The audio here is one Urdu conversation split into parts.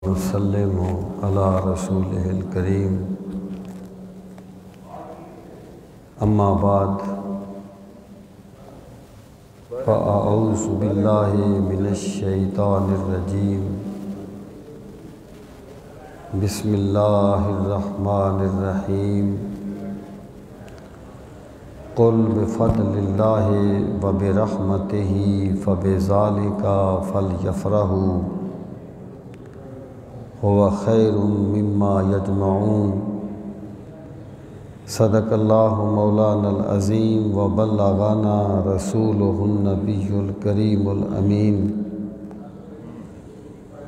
وسلم علی رسولہ الکریم اما بعد فاعوذ باللہ من الشیطان الرجیم بسم اللہ الرحمن الرحیم قل بفضل اللہ وبرحمتہ فبذالک فلیفرحوا هو خیر مما یجمعون صدق اللہ مولانا العظیم وبلغنا رسولہ النبی الکریم الامین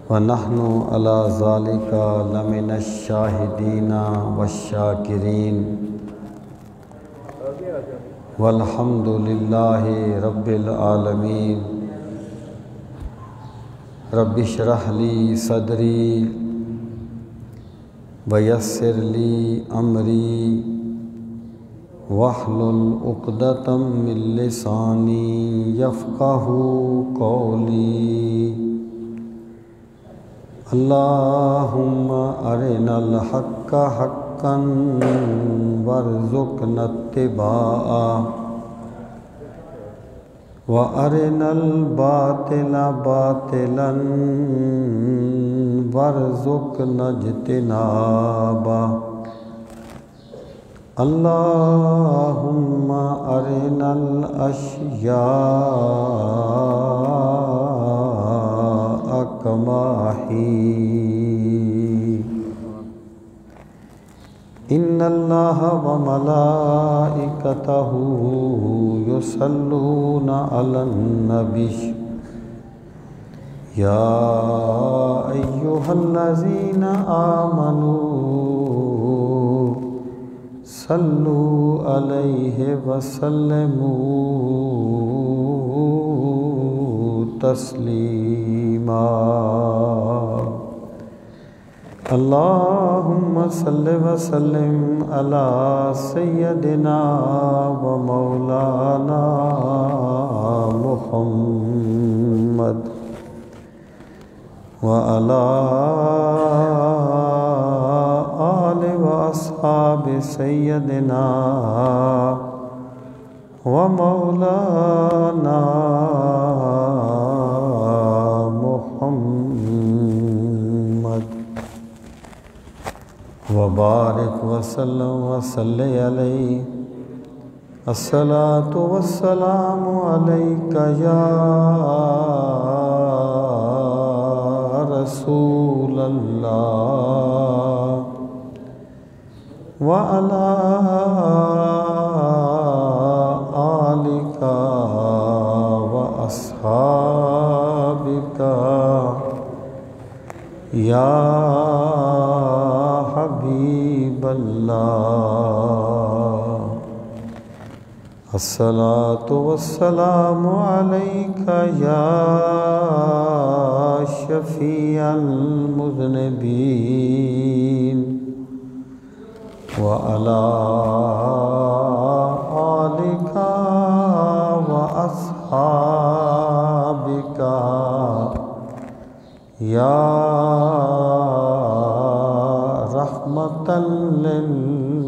ونحن علی ذالک لمن الشاہدین والشاکرین والحمد للہ رب العالمین رب اشرح لی صدری ویسر لی امری واحلل عقدۃ من لسانی یفقہوا قولی اللہم ارنا الحق حقا وارزقنا اتباعہ وَأَرِنَا الْبَاطِلَ بَاطِلًا وَارْزُقْنَا اجْتِنَابَهُ اللہم ارنا الاشیاء کما ہی ان اللہ وملائکتہ یصلون علی النبی یا ایہا الذین آمنوا صلوا علیہ وسلموا تسلیما اللہم صل وسلم علی سیدنا و مولانا محمد وعلی آل و اصحاب سیدنا و مولانا محمد وبارک وسلم وصلی علیہ الصلاۃ والسلام علیک یا رسول اللہ وعلی آلک واصحابک یا حبیب اللہ الصلاۃ والسلام علیک یا شفیع المذنبین وعلی آلک واصحابک یا رحمۃ للعالمین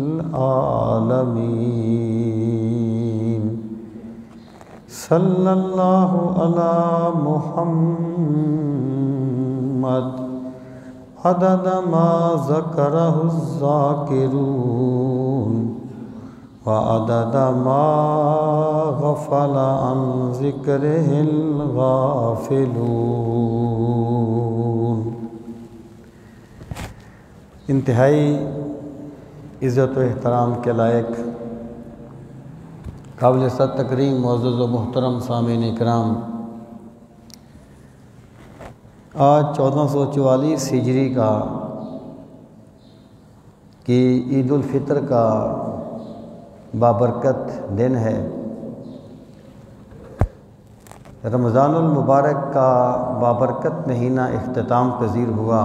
صلی اللہ علی محمد عدد ما ذکرہ الذاکرون وعدد ما غفل عن ذکرہ الغافلون انتہائی عزت و احترام کے لائق قابل صد تکریم معزز و محترم سامعین اکرام، آج 1444 ہجری کا کی عید الفطر کا بابرکت دن ہے۔ رمضان المبارک کا بابرکت مہینہ اختتام پذیر ہوا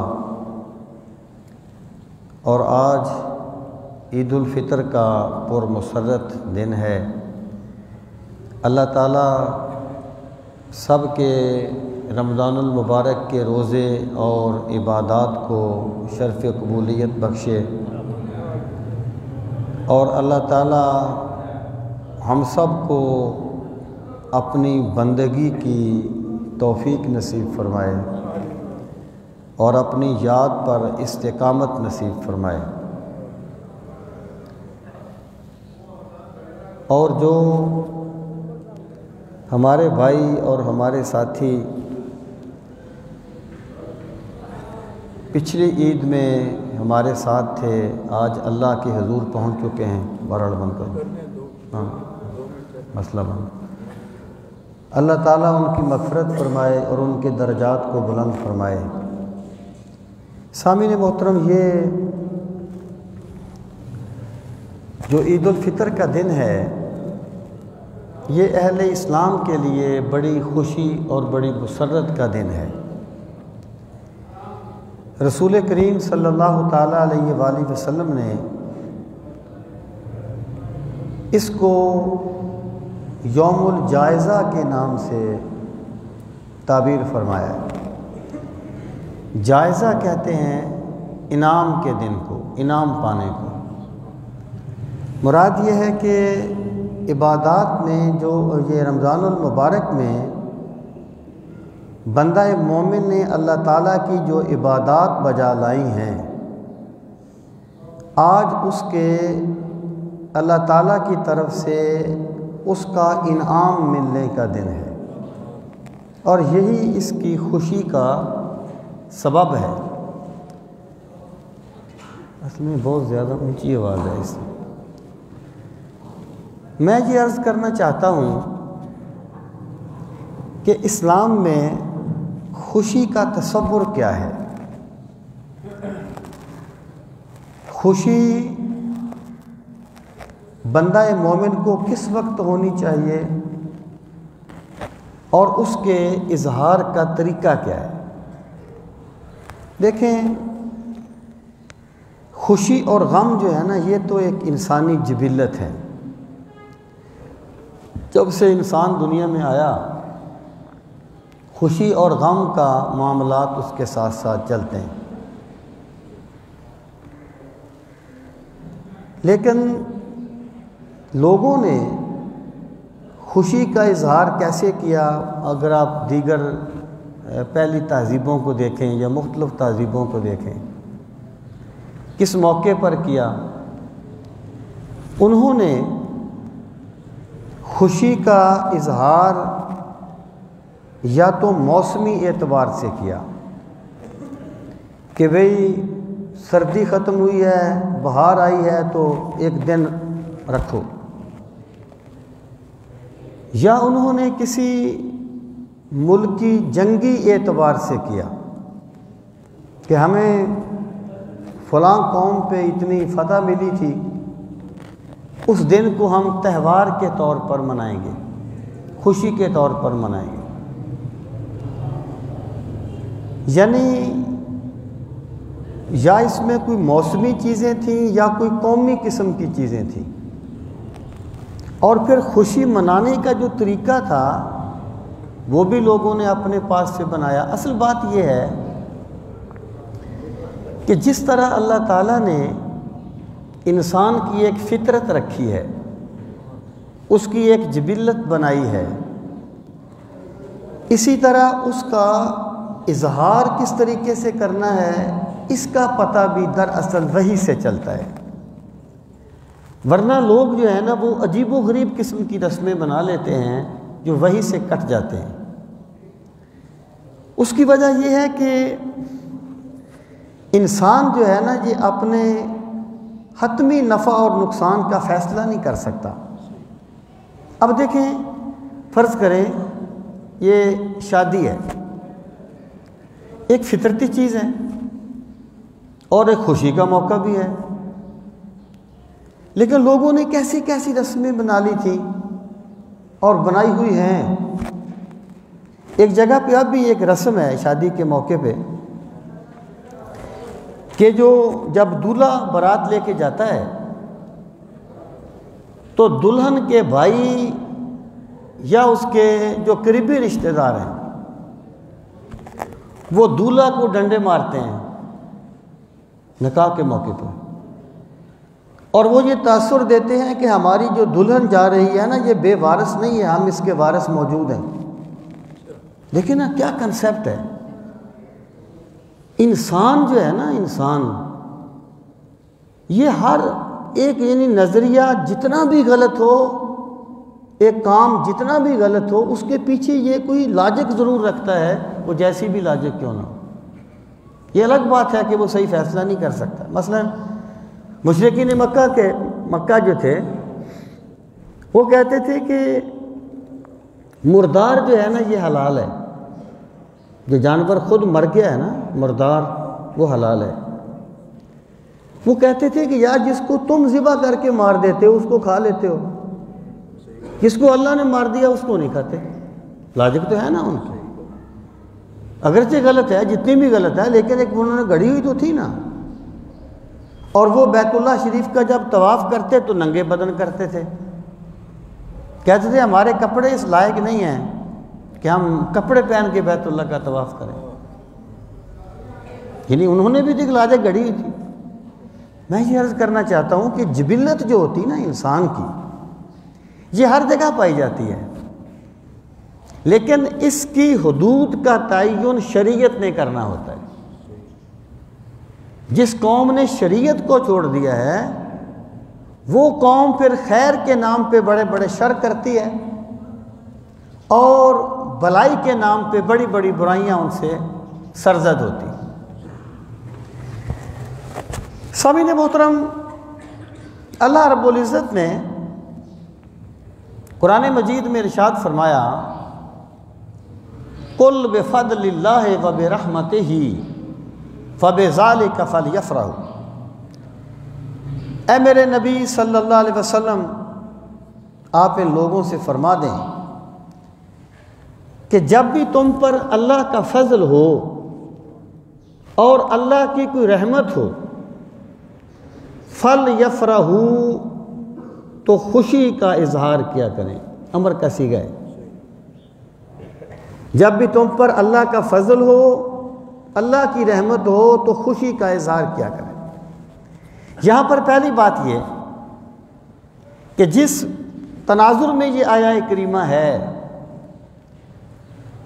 اور آج عید الفطر کا پرمسرت دن ہے۔ اللہ تعالیٰ سب کے رمضان المبارک کے روزے اور عبادات کو شرف قبولیت بخشے، اور اللہ تعالی ہم سب کو اپنی بندگی کی توفیق نصیب فرمائے اور اپنی یاد پر استقامت نصیب فرمائے۔ اور جو ہمارے بھائی اور ہمارے ساتھی پچھلی عید میں ہمارے ساتھ تھے، آج اللہ کے حضور پہنچ چکے ہیں، بارڑ بند کر مسئلہ بند۔ اللہ تعالیٰ ان کی مغفرت فرمائے اور ان کے درجات کو بلند فرمائے۔ سامعین محترم، یہ جو عید الفطر کا دن ہے، یہ اہل اسلام کے لیے بڑی خوشی اور بڑی مسرت کا دن ہے۔ رسول کریم صلی اللہ تعالیٰ علیہ وآلہ وسلم نے اس کو یوم الجائزہ کے نام سے تعبیر فرمایا ہے۔ جائزہ کہتے ہیں انعام کے دن کو، انعام پانے کو۔ مراد یہ ہے کہ عبادات میں جو یہ رمضان المبارک میں بندہ مومن نے اللہ تعالیٰ کی جو عبادات بجا لائی ہیں، آج اس کے اللہ تعالیٰ کی طرف سے اس کا انعام ملنے کا دن ہے، اور یہی اس کی خوشی کا سبب ہے۔ اصل میں بہت زیادہ اونچی آواز ہے اس میں۔ میں یہ عرض کرنا چاہتا ہوں کہ اسلام میں خوشی کا تصور کیا ہے۔ خوشی بندہ مومن کو کس وقت ہونی چاہیے اور اس کے اظہار کا طریقہ کیا ہے؟ دیکھیں، خوشی اور غم جو ہے نا، یہ تو ایک انسانی جبلت ہے۔ جب سے انسان دنیا میں آیا، خوشی اور غم کا معاملات اس کے ساتھ ساتھ چلتے ہیں۔ لیکن لوگوں نے خوشی کا اظہار کیسے کیا؟ اگر آپ دیگر پہلی تہذیبوں کو دیکھیں یا مختلف تہذیبوں کو دیکھیں، کس موقع پر کیا؟ انہوں نے خوشی کا اظہار یا تو موسمی اعتبار سے کیا کہ بھئی سردی ختم ہوئی ہے، بہار آئی ہے تو ایک دن رکھو، یا انہوں نے کسی ملکی جنگی اعتبار سے کیا کہ ہمیں فلاں قوم پہ اتنی فتح ملی تھی، اس دن کو ہم تہوار کے طور پر منائیں گے، خوشی کے طور پر منائیں گے۔ یعنی یا اس میں کوئی موسمی چیزیں تھیں یا کوئی قومی قسم کی چیزیں تھیں، اور پھر خوشی منانے کا جو طریقہ تھا وہ بھی لوگوں نے اپنے پاس سے بنایا۔ اصل بات یہ ہے کہ جس طرح اللہ تعالیٰ نے انسان کی ایک فطرت رکھی ہے، اس کی ایک جبلت بنائی ہے، اسی طرح اس کا اظہار کس طریقے سے کرنا ہے، اس کا پتہ بھی دراصل وحی سے چلتا ہے۔ ورنہ لوگ جو ہے نا، وہ عجیب و غریب قسم کی رسمیں بنا لیتے ہیں جو وحی سے کٹ جاتے ہیں۔ اس کی وجہ یہ ہے کہ انسان جو ہے نا، یہ اپنے حتمی نفع اور نقصان کا فیصلہ نہیں کر سکتا۔ اب دیکھیں، فرض کریں یہ شادی ہے، ایک فطرتی چیز ہے اور ایک خوشی کا موقع بھی ہے، لیکن لوگوں نے کیسی کیسی رسمیں بنا لی تھی اور بنائی ہوئی ہیں۔ ایک جگہ پہ اب بھی ایک رسم ہے شادی کے موقع پہ کہ جو جب دولہا بارات لے کے جاتا ہے تو دلہن کے بھائی یا اس کے جو قریبی رشتہ دار ہیں وہ دولہا کو ڈنڈے مارتے ہیں نکاح کے موقع پر، اور وہ یہ تاثر دیتے ہیں کہ ہماری جو دلہن جا رہی ہے نا یہ بے وارث نہیں ہے، ہم اس کے وارث موجود ہیں۔ دیکھیں نا کیا کنسیپٹ ہے۔ انسان جو ہے نا، انسان یہ ہر ایک یعنی نظریہ جتنا بھی غلط ہو، ایک کام جتنا بھی غلط ہو، اس کے پیچھے یہ کوئی لاجک ضرور رکھتا ہے، وہ جیسی بھی لاجک کیوں نہ ہو۔ یہ الگ بات ہے کہ وہ صحیح فیصلہ نہیں کر سکتا۔ مثلا مشرکین مکہ جو تھے وہ کہتے تھے کہ مردار جو ہے نا یہ حلال ہے، جو جانور خود مر گیا ہے نا مردار، وہ حلال ہے۔ وہ کہتے تھے کہ یار جس کو تم ذبح کر کے مار دیتے ہو اس کو کھا لیتے ہو، جس کو اللہ نے مار دیا اس کو نہیں کھاتے۔ لاجک تو ہے نا ان کی، اگرچہ غلط ہے، جتنی بھی غلط ہے، لیکن ایک انہوں نے گڑھی ہوئی تو تھی نا۔ اور وہ بیت اللہ شریف کا جب طواف کرتے تو ننگے بدن کرتے تھے، کہتے تھے ہمارے کپڑے اس لائق نہیں ہیں کہ ہم کپڑے پہن کے بیت اللہ کا طواف کریں، یعنی انہوں نے بھی دیکھ لاجک گڑھی ہوئی تھی۔ میں یہ عرض کرنا چاہتا ہوں کہ جبلت جو ہوتی نا انسان کی، یہ ہر جگہ پائی جاتی ہے، لیکن اس کی حدود کا تعین شریعت نے کرنا ہوتا ہے۔ جس قوم نے شریعت کو چھوڑ دیا ہے وہ قوم پھر خیر کے نام پہ بڑے بڑے شر کرتی ہے، اور بلائی کے نام پہ بڑی بڑی برائیاں ان سے سرزد ہوتی۔ سامعین محترم، اللہ رب العزت نے قرآن مجید میں ارشاد فرمایا، قُلْ بِفَضْلِ اللَّهِ وَبِرَحْمَتِهِ فَبِذَلِكَ فَلْيَفْرَحُوا۔ اے میرے نبی صلی اللہ علیہ وسلم، آپ ان لوگوں سے فرما دیں کہ جب بھی تم پر اللہ کا فضل ہو اور اللہ کی کوئی رحمت ہو، فَلْيَفْرَحُوا، تو خوشی کا اظہار کیا کریں۔ امر کا صیغہ ہے، جب بھی تم پر اللہ کا فضل ہو، اللہ کی رحمت ہو تو خوشی کا اظہار کیا کریں۔ یہاں پر پہلی بات یہ کہ جس تناظر میں یہ آیہ کریمہ ہے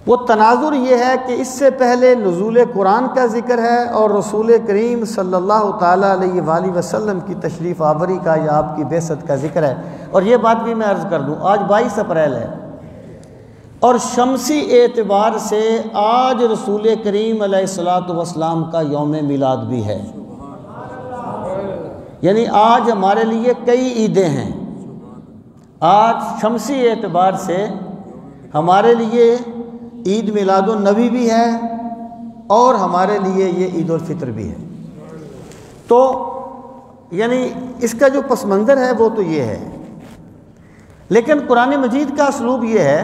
وہ تناظر یہ ہے کہ اس سے پہلے نزول قرآن کا ذکر ہے اور رسول کریم صلی اللہ تعالیٰ علیہ وآلہ وسلم کی تشریف آوری کا یا آپ کی بعثت کا ذکر ہے۔ اور یہ بات بھی میں عرض کر دوں، آج 22 اپریل ہے اور شمسی اعتبار سے آج رسول کریم علیہ السلام کا یوم میلاد بھی ہے، یعنی آج ہمارے لیے کئی عیدیں ہیں۔ آج شمسی اعتبار سے ہمارے لیے عید میلاد النبی بھی ہے اور ہمارے لیے یہ عید الفطر بھی ہے۔ تو یعنی اس کا جو پس منظر ہے وہ تو یہ ہے، لیکن قرآن مجید کا اسلوب یہ ہے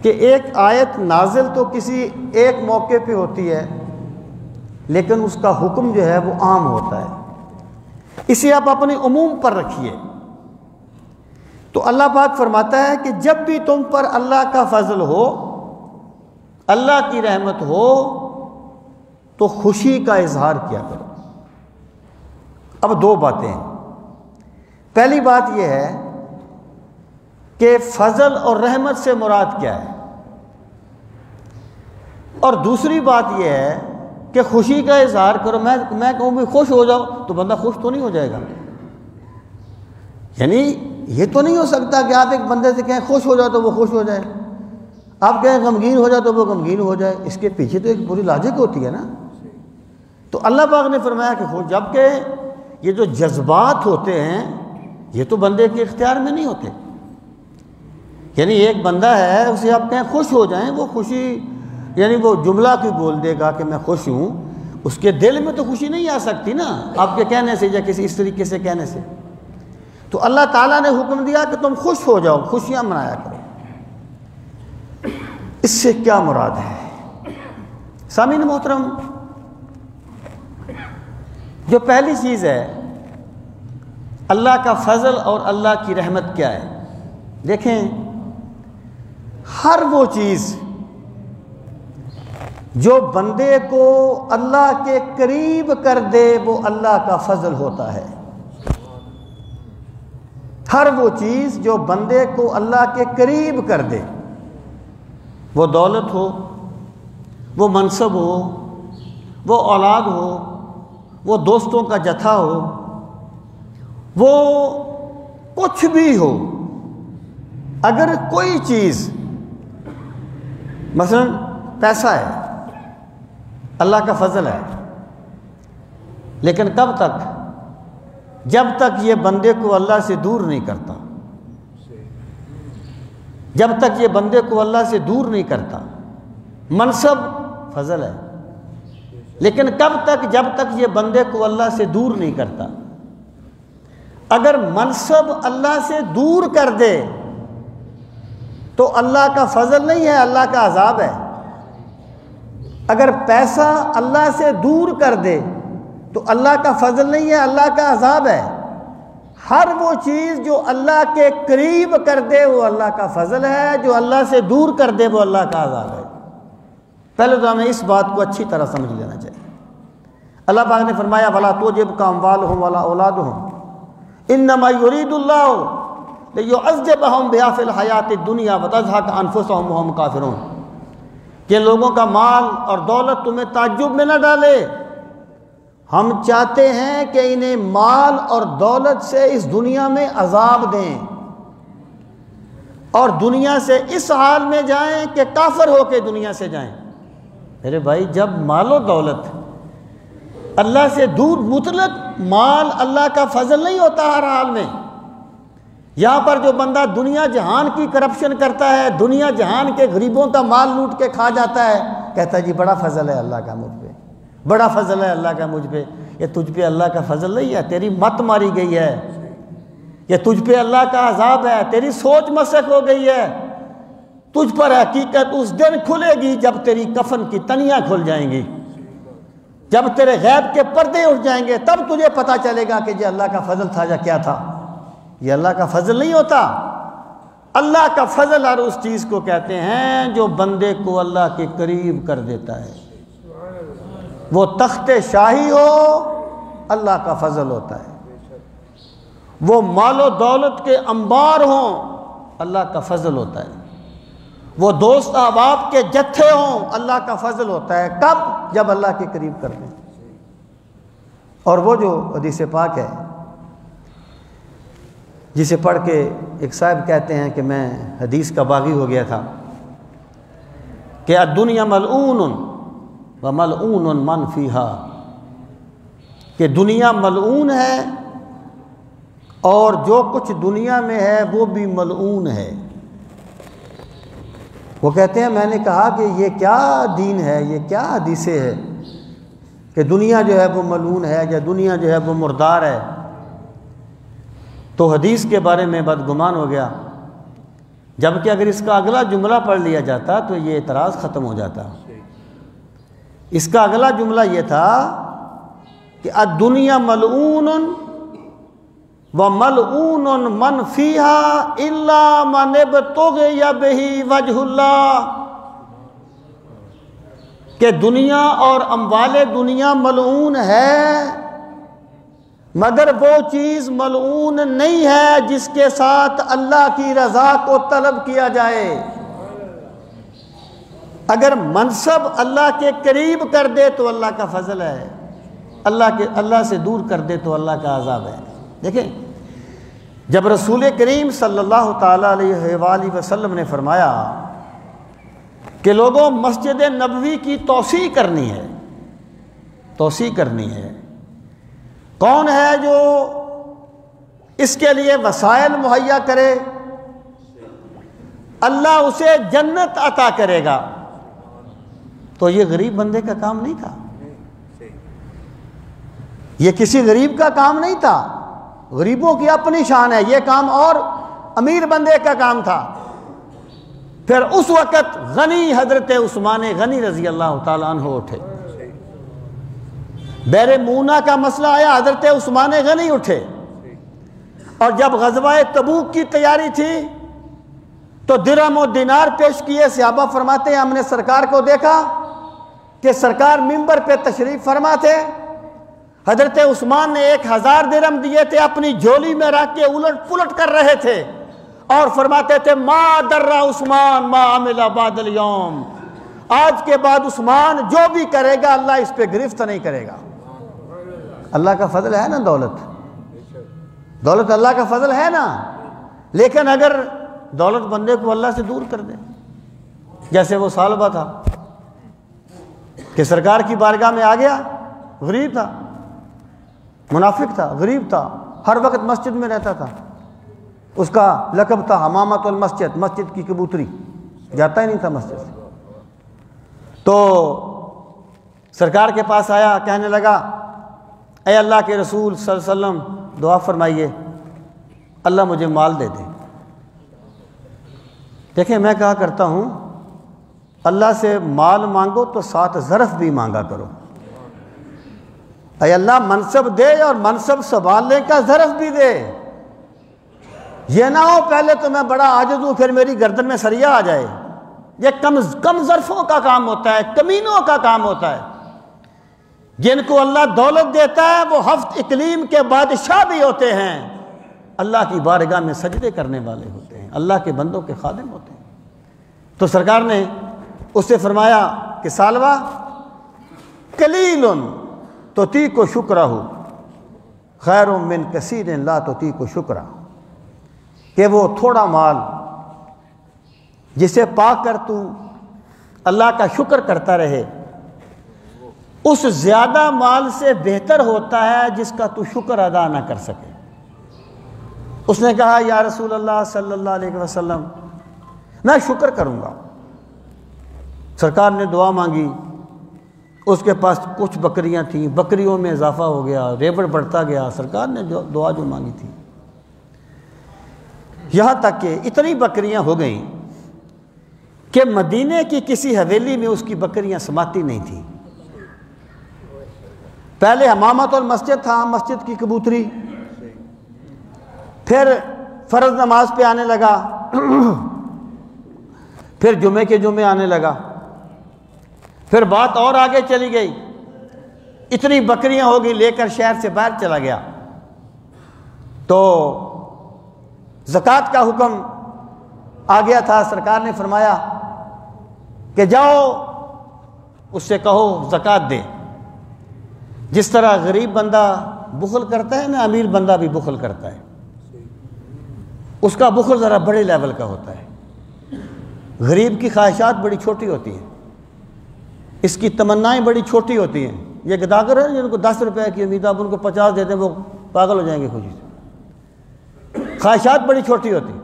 کہ ایک آیت نازل تو کسی ایک موقع پہ ہوتی ہے، لیکن اس کا حکم جو ہے وہ عام ہوتا ہے، اسے آپ اپنے عموم پر رکھیے۔ تو اللہ پاک فرماتا ہے کہ جب بھی تم پر اللہ کا فضل ہو، اللہ کی رحمت ہو، تو خوشی کا اظہار کیا کرو۔ اب دو باتیں ہیں، پہلی بات یہ ہے کہ فضل اور رحمت سے مراد کیا ہے، اور دوسری بات یہ ہے کہ خوشی کا اظہار کرو۔ میں کہوں بھی خوش ہو جاؤ تو بندہ خوش تو نہیں ہو جائے گا، یعنی یہ تو نہیں ہو سکتا کہ آپ ایک بندے سے کہیں خوش ہو جاؤ تو وہ خوش ہو جائے، آپ کہیں غمگین ہو جاؤ تو وہ غمگین ہو جائے، اس کے پیچھے تو ایک پوری لاجک ہوتی ہے نا۔ تو اللہ پاک نے فرمایا کہ خوش، جبکہ یہ جو جذبات ہوتے ہیں یہ تو بندے کے اختیار میں نہیں ہوتے، یعنی ایک بندہ ہے اسے آپ کہیں خوش ہو جائیں، وہ خوشی یعنی وہ جملہ کی بول دے گا کہ میں خوش ہوں، اس کے دل میں تو خوشی نہیں آ سکتی نا آپ کے کہنے سے یا کسی اس طریقے سے کہنے سے۔ تو اللہ تعالیٰ نے حکم دیا کہ تم خوش ہو جاؤ، خوشیاں منایا کرو۔ اس سے کیا مراد ہے؟ سامعین محترم، جو پہلی چیز ہے اللہ کا فضل اور اللہ کی رحمت کیا ہے؟ دیکھیں، ہر وہ چیز جو بندے کو اللہ کے قریب کر دے وہ اللہ کا فضل ہوتا ہے۔ ہر وہ چیز جو بندے کو اللہ کے قریب کر دے، وہ دولت ہو، وہ منصب ہو، وہ اولاد ہو، وہ دوستوں کا جتھا ہو، وہ کچھ بھی ہو، اگر کوئی چیز مثلا پیسہ ہے، اللہ کا فضل ہے، لیکن کب تک؟ جب تک یہ بندے کو اللہ سے دور نہیں کرتا، جب تک یہ بندے کو اللہ سے دور نہیں کرتا۔ منصب فضل ہے، لیکن کب تک؟ جب تک یہ بندے کو اللہ سے دور نہیں کرتا۔ اگر منصب اللہ سے دور کر دے تو اللہ کا فضل نہیں ہے، اللہ کا عذاب ہے۔ اگر پیسہ اللہ سے دور کر دے تو اللہ کا فضل نہیں ہے، اللہ کا عذاب ہے۔ ہر وہ چیز جو اللہ کے قریب کر دے وہ اللہ کا فضل ہے، جو اللہ سے دور کر دے وہ اللہ کا عذاب ہے۔ پہلے تو ہمیں اس بات کو اچھی طرح سمجھ لینا چاہیے۔ اللہ پاک نے فرمایا وَلَا تُعْجِبْكَ أَمْوَالُهُمْ وَلَا أَوْلَادُهُمْ إِنَّمَا يُرِيدُ اللَّهُ لِيُعَذِّبَهُمْ بِهَا فِي الْحَيَاةِ الدُّنْيَا وَتَزْهَقَ أَنفُسُهُمْ وَهُمْ كَافِرُونَ کہ لوگوں کا مال اور دولت تمہیں تعجب میں نہ ڈالے، ہم چاہتے ہیں کہ انہیں مال اور دولت سے اس دنیا میں عذاب دیں اور دنیا سے اس حال میں جائیں کہ کافر ہو کے دنیا سے جائیں۔ میرے بھائی، جب مال و دولت اللہ سے دور، مطلق مال اللہ کا فضل نہیں ہوتا ہر حال میں۔ یہاں پر جو بندہ دنیا جہان کی کرپشن کرتا ہے، دنیا جہان کے غریبوں کا مال لوٹ کے کھا جاتا ہے، کہتا ہے جی بڑا فضل ہے اللہ کا مجھ پہ، بڑا فضل ہے اللہ کا مجھ پہ۔ یہ تجھ پہ اللہ کا فضل نہیں ہے، تیری مت ماری گئی ہے۔ یہ تجھ پہ اللہ کا عذاب ہے، تیری سوچ مسخ ہو گئی ہے۔ تجھ پر حقیقت اس دن کھلے گی جب تیری کفن کی تنیاں کھل جائیں گی، جب تیرے غیب کے پردے اٹھ جائیں گے، تب تجھے پتہ چلے گا کہ یہ اللہ کا فضل تھا یا کیا تھا۔ یہ اللہ کا فضل نہیں ہوتا۔ اللہ کا فضل ہر اس چیز کو کہتے ہیں جو بندے کو اللہ کے قریب کر دیتا ہے۔ وہ تخت شاہی ہو، اللہ کا فضل ہوتا ہے۔ وہ مال و دولت کے انبار ہوں، اللہ کا فضل ہوتا ہے۔ وہ دوست احباب کے جتھے ہوں، اللہ کا فضل ہوتا ہے۔ کب؟ جب اللہ کے قریب کر دیں۔ اور وہ جو حدیث پاک ہے جسے پڑھ کے ایک صاحب کہتے ہیں کہ میں حدیث کا باغی ہو گیا تھا کہ الدنیا ملعون وملعون من فیہا، کہ دنیا ملعون ہے اور جو کچھ دنیا میں ہے وہ بھی ملعون ہے۔ وہ کہتے ہیں میں نے کہا کہ یہ کیا دین ہے، یہ کیا حدیث ہے کہ دنیا جو ہے وہ ملعون ہے یا دنیا جو ہے وہ مردار ہے۔ تو حدیث کے بارے میں بدگمان ہو گیا، جبکہ اگر اس کا اگلا جملہ پڑھ لیا جاتا تو یہ اعتراض ختم ہو جاتا۔ اس کا اگلا جملہ یہ تھا کہ الدنیا ملعون وملعون من فیہا الا من ابتغی بہ وجہ اللہ، کہ دنیا اور اموال دنیا ملعون ہے مگر وہ چیز ملعون نہیں ہے جس کے ساتھ اللہ کی رضا کو طلب کیا جائے۔ اگر منصب اللہ کے قریب کر دے تو اللہ کا فضل ہے، اللہ سے دور کر دے تو اللہ کا عذاب ہے۔ دیکھیں، جب رسول کریم صلی اللہ تعالیٰ علیہ وآلہ وسلم نے فرمایا کہ لوگوں مسجد نبوی کی توسیع کرنی ہے، توسیع کرنی ہے، کون ہے جو اس کے لیے وسائل مہیا کرے؟ اللہ اسے جنت عطا کرے گا۔ تو یہ غریب بندے کا کام نہیں تھا، یہ کسی غریب کا کام نہیں تھا، غریبوں کی اپنی شان ہے، یہ کام اور امیر بندے کا کام تھا۔ پھر اس وقت غنی حضرت عثمان غنی رضی اللہ تعالیٰ عنہ اٹھے، بیر مونا کا مسئلہ آیا، حضرت عثمان غنی اٹھے، اور جب غزوہ تبوک کی تیاری تھی تو درہم و دینار پیش کیے۔ صحابہ فرماتے ہیں ہم نے سرکار کو دیکھا کہ سرکار منبر پہ تشریف فرما تھے، حضرت عثمان نے 1000 درہم دیے تھے، اپنی جھولی میں رکھ کے الٹ پلٹ کر رہے تھے اور فرماتے تھے ما در عثمان ما عمل بعد اليوم، آج کے بعد عثمان جو بھی کرے گا اللہ اس پہ گرفت نہیں کرے گا۔ اللہ کا فضل ہے نا، دولت اللہ کا فضل ہے نا، لیکن اگر دولت بندے کو اللہ سے دور کر دے، جیسے وہ ثعلبہ تھا کہ سرکار کی بارگاہ میں آ گیا، غریب تھا، منافق تھا، غریب تھا، ہر وقت مسجد میں رہتا تھا، اس کا لقب تھا حمامۃ المسجد، مسجد کی کبوتری، جاتا ہی نہیں تھا مسجد سے۔ تو سرکار کے پاس آیا، کہنے لگا اے اللہ کے رسول صلی اللہ علیہ وسلم دعا فرمائیے اللہ مجھے مال دے دے۔ دیکھیں میں کہا کرتا ہوں اللہ سے مال مانگو تو ساتھ ظرف بھی مانگا کرو، اے اللہ منصب دے اور منصب سنبھالنے کا ظرف بھی دے، یہ نہ ہو پہلے تو میں بڑا عاجز ہوں پھر میری گردن میں سریا آ جائے۔ یہ کم ظرفوں کا کام ہوتا ہے، کمینوں کا کام ہوتا ہے۔ جن کو اللہ دولت دیتا ہے وہ ہفت اقلیم کے بادشاہ بھی ہوتے ہیں، اللہ کی بارگاہ میں سجدے کرنے والے ہوتے ہیں، اللہ کے بندوں کے خادم ہوتے ہیں۔ تو سرکار نے اس سے فرمایا کہ ثعلبہ قلیل تطیق شکرہ خیر من کثیر لا تطیق شکرہ، کہ وہ تھوڑا مال جسے پا کر تو اللہ کا شکر کرتا رہے، اس زیادہ مال سے بہتر ہوتا ہے جس کا تو شکر ادا نہ کر سکے۔ اس نے کہا یا رسول اللہ صلی اللہ علیہ وسلم میں شکر کروں گا۔ سرکار نے دعا مانگی، اس کے پاس کچھ بکریاں تھیں، بکریوں میں اضافہ ہو گیا، ریبڑ بڑھتا گیا، سرکار نے دعا جو مانگی تھی، یہاں تک کہ اتنی بکریاں ہو گئیں کہ مدینے کی کسی حویلی میں اس کی بکریاں سماتی نہیں تھیں۔ پہلے حمامۃ المسجد تھا، مسجد کی کبوتری، پھر فرض نماز پہ آنے لگا، پھر جمعے کے جمعے آنے لگا، پھر بات اور آگے چلی گئی، اتنی بکریاں ہو گئی، لے کر شہر سے باہر چلا گیا۔ تو زکوٰۃ کا حکم آ گیا تھا، سرکار نے فرمایا کہ جاؤ اس سے کہو زکوٰۃ دے۔ جس طرح غریب بندہ بخل کرتا ہے نا، امیر بندہ بھی بخل کرتا ہے، اس کا بخل ذرا بڑے لیول کا ہوتا ہے۔ غریب کی خواہشات بڑی چھوٹی ہوتی ہیں، اس کی تمنائیں بڑی چھوٹی ہوتی ہیں۔ یہ گداگر ہیں جن کو 10 روپے کی امید، آپ ان کو 50 دے دیں وہ پاگل ہو جائیں گے خوشی سے۔ خواہشات بڑی چھوٹی ہوتی ہیں،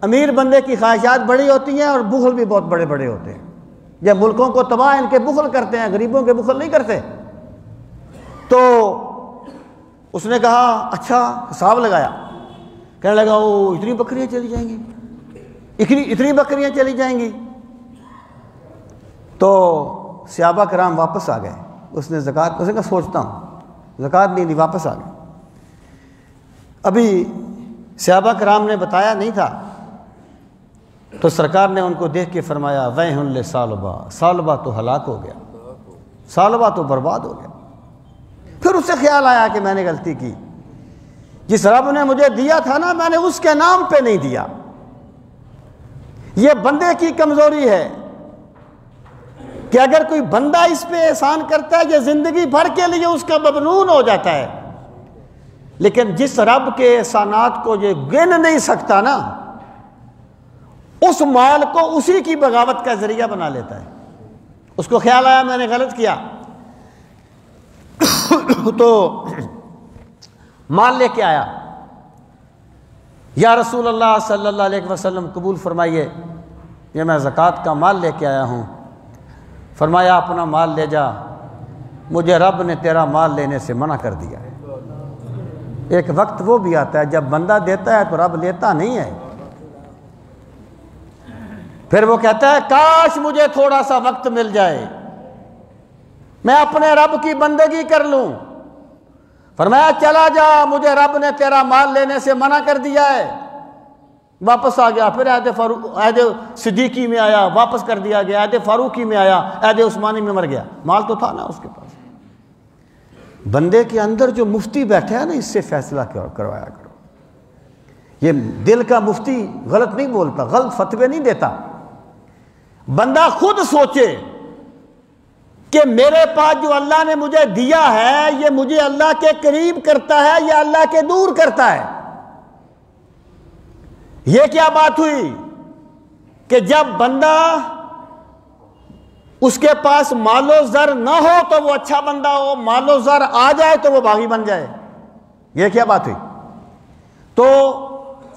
امیر بندے کی خواہشات بڑی ہوتی ہیں اور بخل بھی بہت بڑے بڑے ہوتے ہیں۔ یہ ملکوں کو تباہ ان کے بخل کرتے ہیں، غریبوں کے بخل نہیں کرتے۔ تو اس نے کہا اچھا، حساب لگایا، کہنے لگا او اتنی بکریاں چلی جائیں گی، اتنی بکریاں چلی جائیں گی۔ تو صحابہ کرام واپس آ گئے، اس نے زکوٰۃ، اس نے کہا سوچتا ہوں، زکوٰۃ نہیں دی، واپس آ گئے۔ ابھی صحابہ کرام نے بتایا نہیں تھا، تو سرکار نے ان کو دیکھ کے فرمایا ویح لثعلبہ، ثعلبہ تو ہلاک ہو گیا، ثعلبہ تو برباد ہو گیا۔ پھر اسے خیال آیا کہ میں نے غلطی کی، جس رب نے مجھے دیا تھا نا میں نے اس کے نام پہ نہیں دیا۔ یہ بندے کی کمزوری ہے کہ اگر کوئی بندہ اس پہ احسان کرتا ہے یہ زندگی بھر کے لیے اس کا ممنون ہو جاتا ہے، لیکن جس رب کے احسانات کو یہ گن نہیں سکتا نا، اس مال کو اسی کی بغاوت کا ذریعہ بنا لیتا ہے۔ اس کو خیال آیا میں نے غلط کیا، تو مال لے کے آیا، یا رسول اللہ صلی اللہ علیہ وسلم قبول فرمائیے، یہ میں زکوٰۃ کا مال لے کے آیا ہوں۔ فرمایا اپنا مال لے جا، مجھے رب نے تیرا مال لینے سے منع کر دیا ہے۔ ایک وقت وہ بھی آتا ہے جب بندہ دیتا ہے تو رب لیتا نہیں ہے، پھر وہ کہتا ہے کاش مجھے تھوڑا سا وقت مل جائے، میں اپنے رب کی بندگی کر لوں۔ فرمایا چلا جا، مجھے رب نے تیرا مال لینے سے منع کر دیا ہے۔ واپس آ گیا، پھر عہد صدیقی میں آیا، واپس کر دیا گیا، عہد فاروقی میں آیا، عہد عثمانی میں مر گیا، مال تو تھا نا اس کے پاس۔ بندے کے اندر جو مفتی بیٹھے ہیں نا، اس سے فیصلہ کروایا کرو۔ یہ دل کا مفتی غلط نہیں بولتا، غلط فتوے نہیں دیتا، بندہ خود سوچے کہ میرے پاس جو اللہ نے مجھے دیا ہے یہ مجھے اللہ کے قریب کرتا ہے یا اللہ کے دور کرتا ہے۔ یہ کیا بات ہوئی کہ جب بندہ اس کے پاس مال و زر نہ ہو تو وہ اچھا بندہ ہو، مال و زر آ جائے تو وہ باغی بن جائے؟ یہ کیا بات ہوئی؟ تو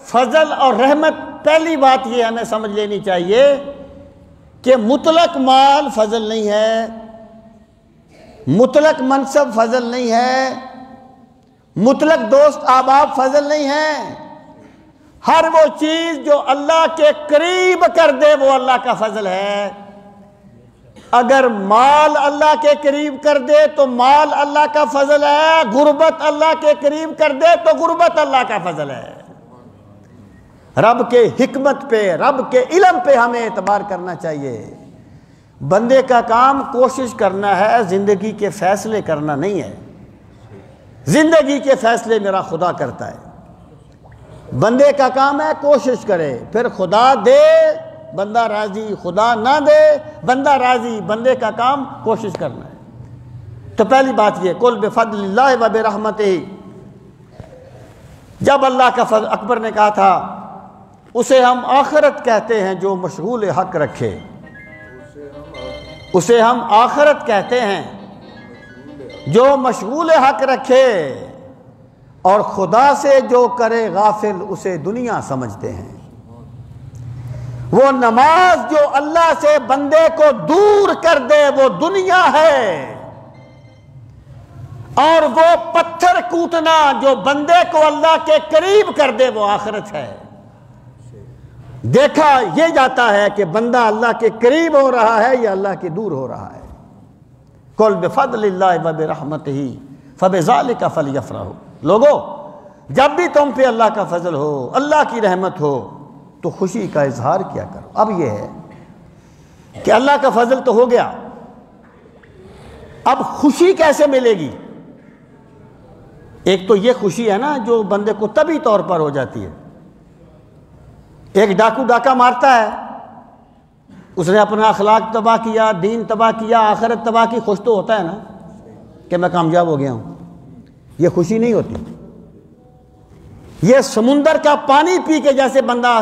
فضل اور رحمت، پہلی بات یہ ہمیں سمجھ لینی چاہیے کہ مطلق مال فضل نہیں ہے، مطلق منصب فضل نہیں ہے، مطلق دوست احباب فضل نہیں ہے۔ ہر وہ چیز جو اللہ کے قریب کر دے وہ اللہ کا فضل ہے۔ اگر مال اللہ کے قریب کر دے تو مال اللہ کا فضل ہے، غربت اللہ کے قریب کر دے تو غربت اللہ کا فضل ہے۔ رب کے حکمت پہ، رب کے علم پہ ہمیں اعتبار کرنا چاہیے۔ بندے کا کام کوشش کرنا ہے، زندگی کے فیصلے کرنا نہیں ہے۔ زندگی کے فیصلے میرا خدا کرتا ہے، بندے کا کام ہے کوشش کرے، پھر خدا دے بندہ راضی، خدا نہ دے بندہ راضی، بندے کا کام کوشش کرنا ہے۔ تو پہلی بات یہ، قل بفضل اللہ و برحمتہ، جب اللہ کا فضل، اکبر نے کہا تھا اسے ہم آخرت کہتے ہیں جو مشغول حق رکھے، اسے ہم آخرت کہتے ہیں جو مشغول حق رکھے، اور خدا سے جو کرے غافل اسے دنیا سمجھتے ہیں۔ وہ نماز جو اللہ سے بندے کو دور کر دے وہ دنیا ہے، اور وہ پتھر کوٹنا جو بندے کو اللہ کے قریب کر دے وہ آخرت ہے۔ دیکھا یہ جاتا ہے کہ بندہ اللہ کے قریب ہو رہا ہے یا اللہ کے دور ہو رہا ہے۔ قل بفضل اللہ و برحمتہ فبذلک فلیفرحوا، لوگو جب بھی تم پہ اللہ کا فضل ہو، اللہ کی رحمت ہو تو خوشی کا اظہار کیا کرو۔ اب یہ ہے کہ اللہ کا فضل تو ہو گیا، اب خوشی کیسے ملے گی؟ ایک تو یہ خوشی ہے نا جو بندے کو طبعی طور پر ہو جاتی ہے۔ ایک ڈاکو ڈاکہ مارتا ہے، اس نے اپنا اخلاق تباہ کیا، دین تباہ کیا، آخرت تباہ کی، خوش تو ہوتا ہے نا کہ میں کامیاب ہو گیا ہوں۔ یہ خوشی نہیں ہوتی، یہ سمندر کا پانی پی کے جیسے بندہ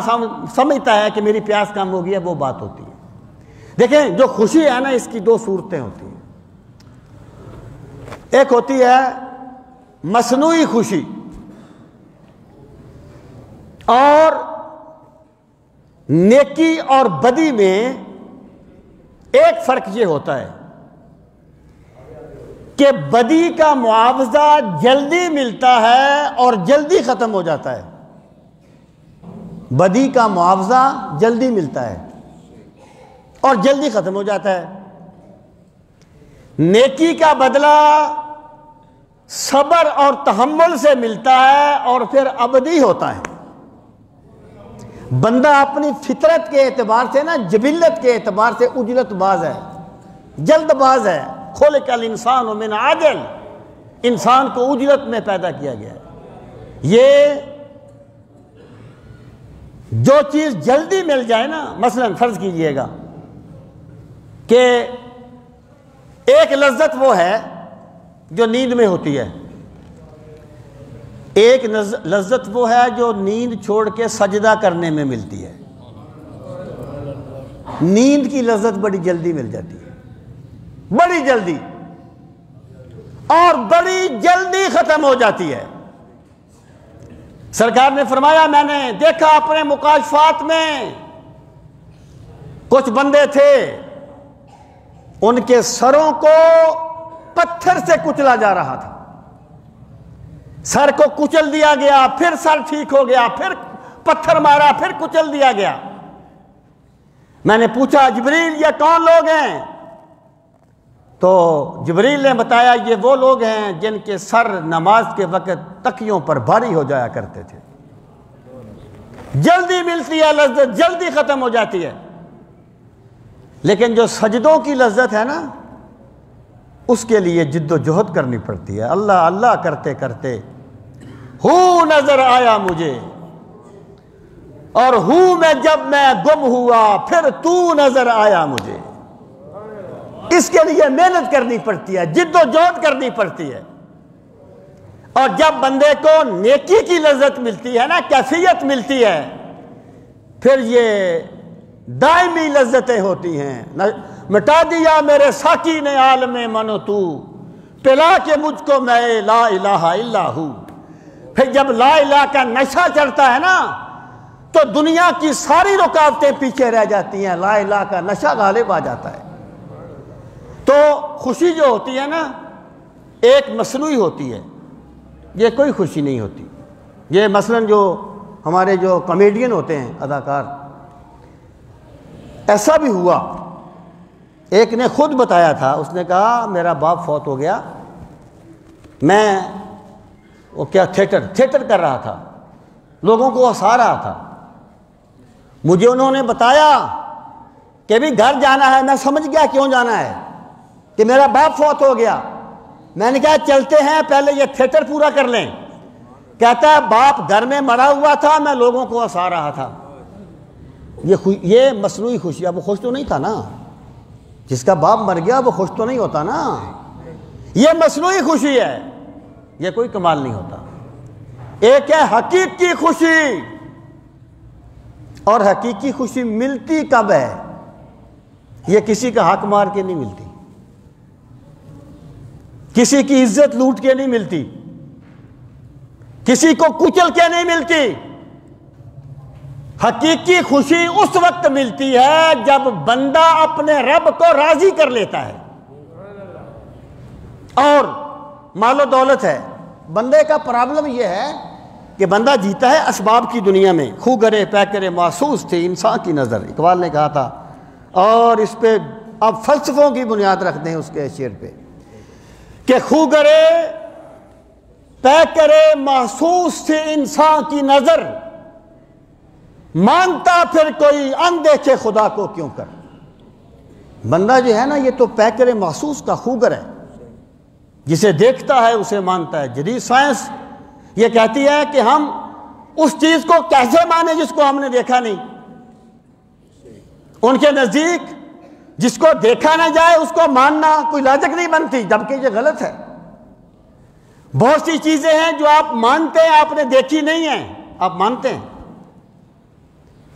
سمجھتا ہے کہ میری پیاس کم ہو گئی ہے، وہ بات ہوتی ہے۔ دیکھیں جو خوشی ہے نا اس کی دو صورتیں ہوتی ہیں، ایک ہوتی ہے مصنوعی خوشی، اور نیکی اور بدی میں ایک فرق یہ ہوتا ہے کہ بدی کا معاوضہ جلدی ملتا ہے اور جلدی ختم ہو جاتا ہے۔ بدی کا معاوضہ جلدی ملتا ہے اور جلدی ختم ہو جاتا ہے۔ نیکی کا بدلہ صبر اور تحمل سے ملتا ہے اور پھر ابدی ہوتا ہے۔ بندہ اپنی فطرت کے اعتبار سے نا، جبلت کے اعتبار سے عجلت باز ہے، جلد باز ہے۔ خلق الانسان من عجل، انسان کو عجلت میں پیدا کیا گیا ہے۔ یہ جو چیز جلدی مل جائے نا، مثلا فرض کیجئے گا کہ ایک لذت وہ ہے جو نیند میں ہوتی ہے، ایک لذت وہ ہے جو نیند چھوڑ کے سجدہ کرنے میں ملتی ہے۔ نیند کی لذت بڑی جلدی مل جاتی ہے، بڑی جلدی، اور بڑی جلدی ختم ہو جاتی ہے۔ سرکار نے فرمایا میں نے دیکھا اپنے مکاشفات میں کچھ بندے تھے، ان کے سروں کو پتھر سے کچلا جا رہا تھا، سر کو کچل دیا گیا، پھر سر ٹھیک ہو گیا، پھر پتھر مارا، پھر کچل دیا گیا۔ میں نے پوچھا جبریل یہ کون لوگ ہیں؟ تو جبریل نے بتایا یہ وہ لوگ ہیں جن کے سر نماز کے وقت تکیوں پر بھاری ہو جایا کرتے تھے۔ جلدی ملتی ہے لذت، جلدی ختم ہو جاتی ہے، لیکن جو سجدوں کی لذت ہے نا اس کے لیے جد و جہد کرنی پڑتی ہے۔ اللہ اللہ کرتے کرتے ہوں نظر آیا مجھے، اور ہوں میں جب میں گم ہوا پھر تو نظر آیا مجھے۔ اس کے لیے محنت کرنی پڑتی ہے، جد و جہد کرنی پڑتی ہے، اور جب بندے کو نیکی کی لذت ملتی ہے نا، کیفیت ملتی ہے، پھر یہ دائمی لذتیں ہوتی ہیں۔ مٹا دیا میرے ساقی نے عالم من و تو، پلا کے مجھ کو میں لا الہ الا ہوں۔ پھر جب لا الہ کا نشہ چڑھتا ہے نا تو دنیا کی ساری رکاوٹیں پیچھے رہ جاتی ہیں، لا الہ کا نشہ غالب آ جاتا ہے۔ تو خوشی جو ہوتی ہے نا ایک مصنوعی ہوتی ہے، یہ کوئی خوشی نہیں ہوتی۔ یہ مثلاً جو ہمارے جو کامیڈین ہوتے ہیں، اداکار، ایسا بھی ہوا، ایک نے خود بتایا تھا، اس نے کہا میرا باپ فوت ہو گیا، میں وہ کیا تھیٹر کر رہا تھا، لوگوں کو ہنسا رہا تھا، مجھے انہوں نے بتایا کہ بھی گھر جانا ہے، میں سمجھ گیا کیوں جانا ہے، کہ میرا باپ فوت ہو گیا۔ میں نے کہا چلتے ہیں پہلے یہ تھیٹر پورا کر لیں۔ کہتا ہے باپ گھر میں مرا ہوا تھا، میں لوگوں کو ہنسا رہا تھا۔ یہ مصنوعی خوشی، اب وہ خوش تو نہیں تھا نا، جس کا باپ مر گیا وہ خوش تو نہیں ہوتا نا، یہ مصنوعی خوشی ہے، یہ کوئی کمال نہیں ہوتا۔ ایک ہے حقیقی خوشی، اور حقیقی خوشی ملتی کب ہے؟ یہ کسی کا حق مار کے نہیں ملتی، کسی کی عزت لوٹ کے نہیں ملتی، کسی کو کچل کے نہیں ملتی۔ حقیقی خوشی اس وقت ملتی ہے جب بندہ اپنے رب کو راضی کر لیتا ہے، اور مال و دولت ہے۔ بندے کا پرابلم یہ ہے کہ بندہ جیتا ہے اسباب کی دنیا میں، خو گرے پے کرے محسوس تھی انسان کی نظر، اقبال نے کہا تھا، اور اس پہ اب فلسفوں کی بنیاد رکھتے ہیں اس کے شعر پہ، کہ خو گرے پے کرے محسوس تھی انسان کی نظر، مانتا پھر کوئی اندیکھے خدا کو کیوں کر۔ بندہ جو ہے نا یہ تو پے کرے محسوس کا خوگر ہے، جسے دیکھتا ہے اسے مانتا ہے۔ جدید سائنس یہ کہتی ہے کہ ہم اس چیز کو کیسے مانیں جس کو ہم نے دیکھا نہیں۔ ان کے نزدیک جس کو دیکھا نہ جائے اس کو ماننا کوئی لاجک نہیں بنتی، جبکہ یہ غلط ہے۔ بہت سی چیزیں ہیں جو آپ مانتے ہیں، آپ نے دیکھی نہیں ہیں، آپ مانتے ہیں۔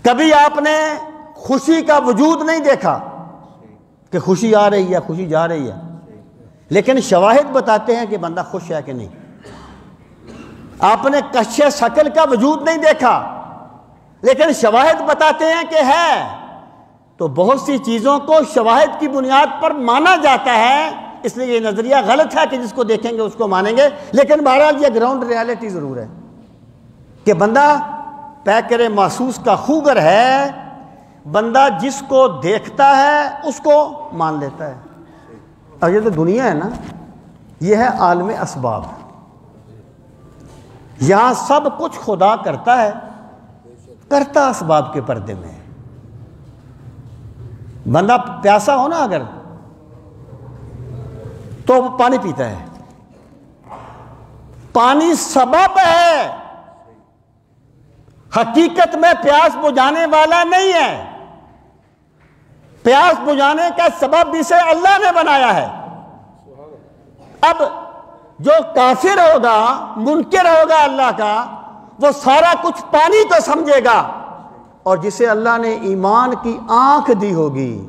کبھی آپ نے خوشی کا وجود نہیں دیکھا کہ خوشی آ رہی ہے، خوشی جا رہی ہے، لیکن شواہد بتاتے ہیں کہ بندہ خوش ہے کہ نہیں۔ آپ نے کشش شکل کا وجود نہیں دیکھا، لیکن شواہد بتاتے ہیں کہ ہے۔ تو بہت سی چیزوں کو شواہد کی بنیاد پر مانا جاتا ہے، اس لیے یہ نظریہ غلط ہے کہ جس کو دیکھیں گے اس کو مانیں گے، لیکن بہرحال یہ گراؤنڈ ریالٹی ضرور ہے کہ بندہ پے کرے محسوس کا خوگر ہے، بندہ جس کو دیکھتا ہے اس کو مان لیتا ہے۔ اور یہ تو دنیا ہے نا، یہ ہے عالم اسباب، یہاں سب کچھ خدا کرتا ہے، کرتا اسباب کے پردے میں۔ بندہ پیاسا ہو نا اگر تو وہ پانی پیتا ہے، پانی سبب ہے، حقیقت میں پیاس بجھانے والا نہیں ہے۔ پیاس بجھانے کا سبب اسے اللہ نے بنایا ہے۔ اب جو کافر ہوگا، منکر ہوگا اللہ کا، وہ سارا کچھ پانی کو سمجھے گا، اور جسے اللہ نے ایمان کی آنکھ دی ہوگی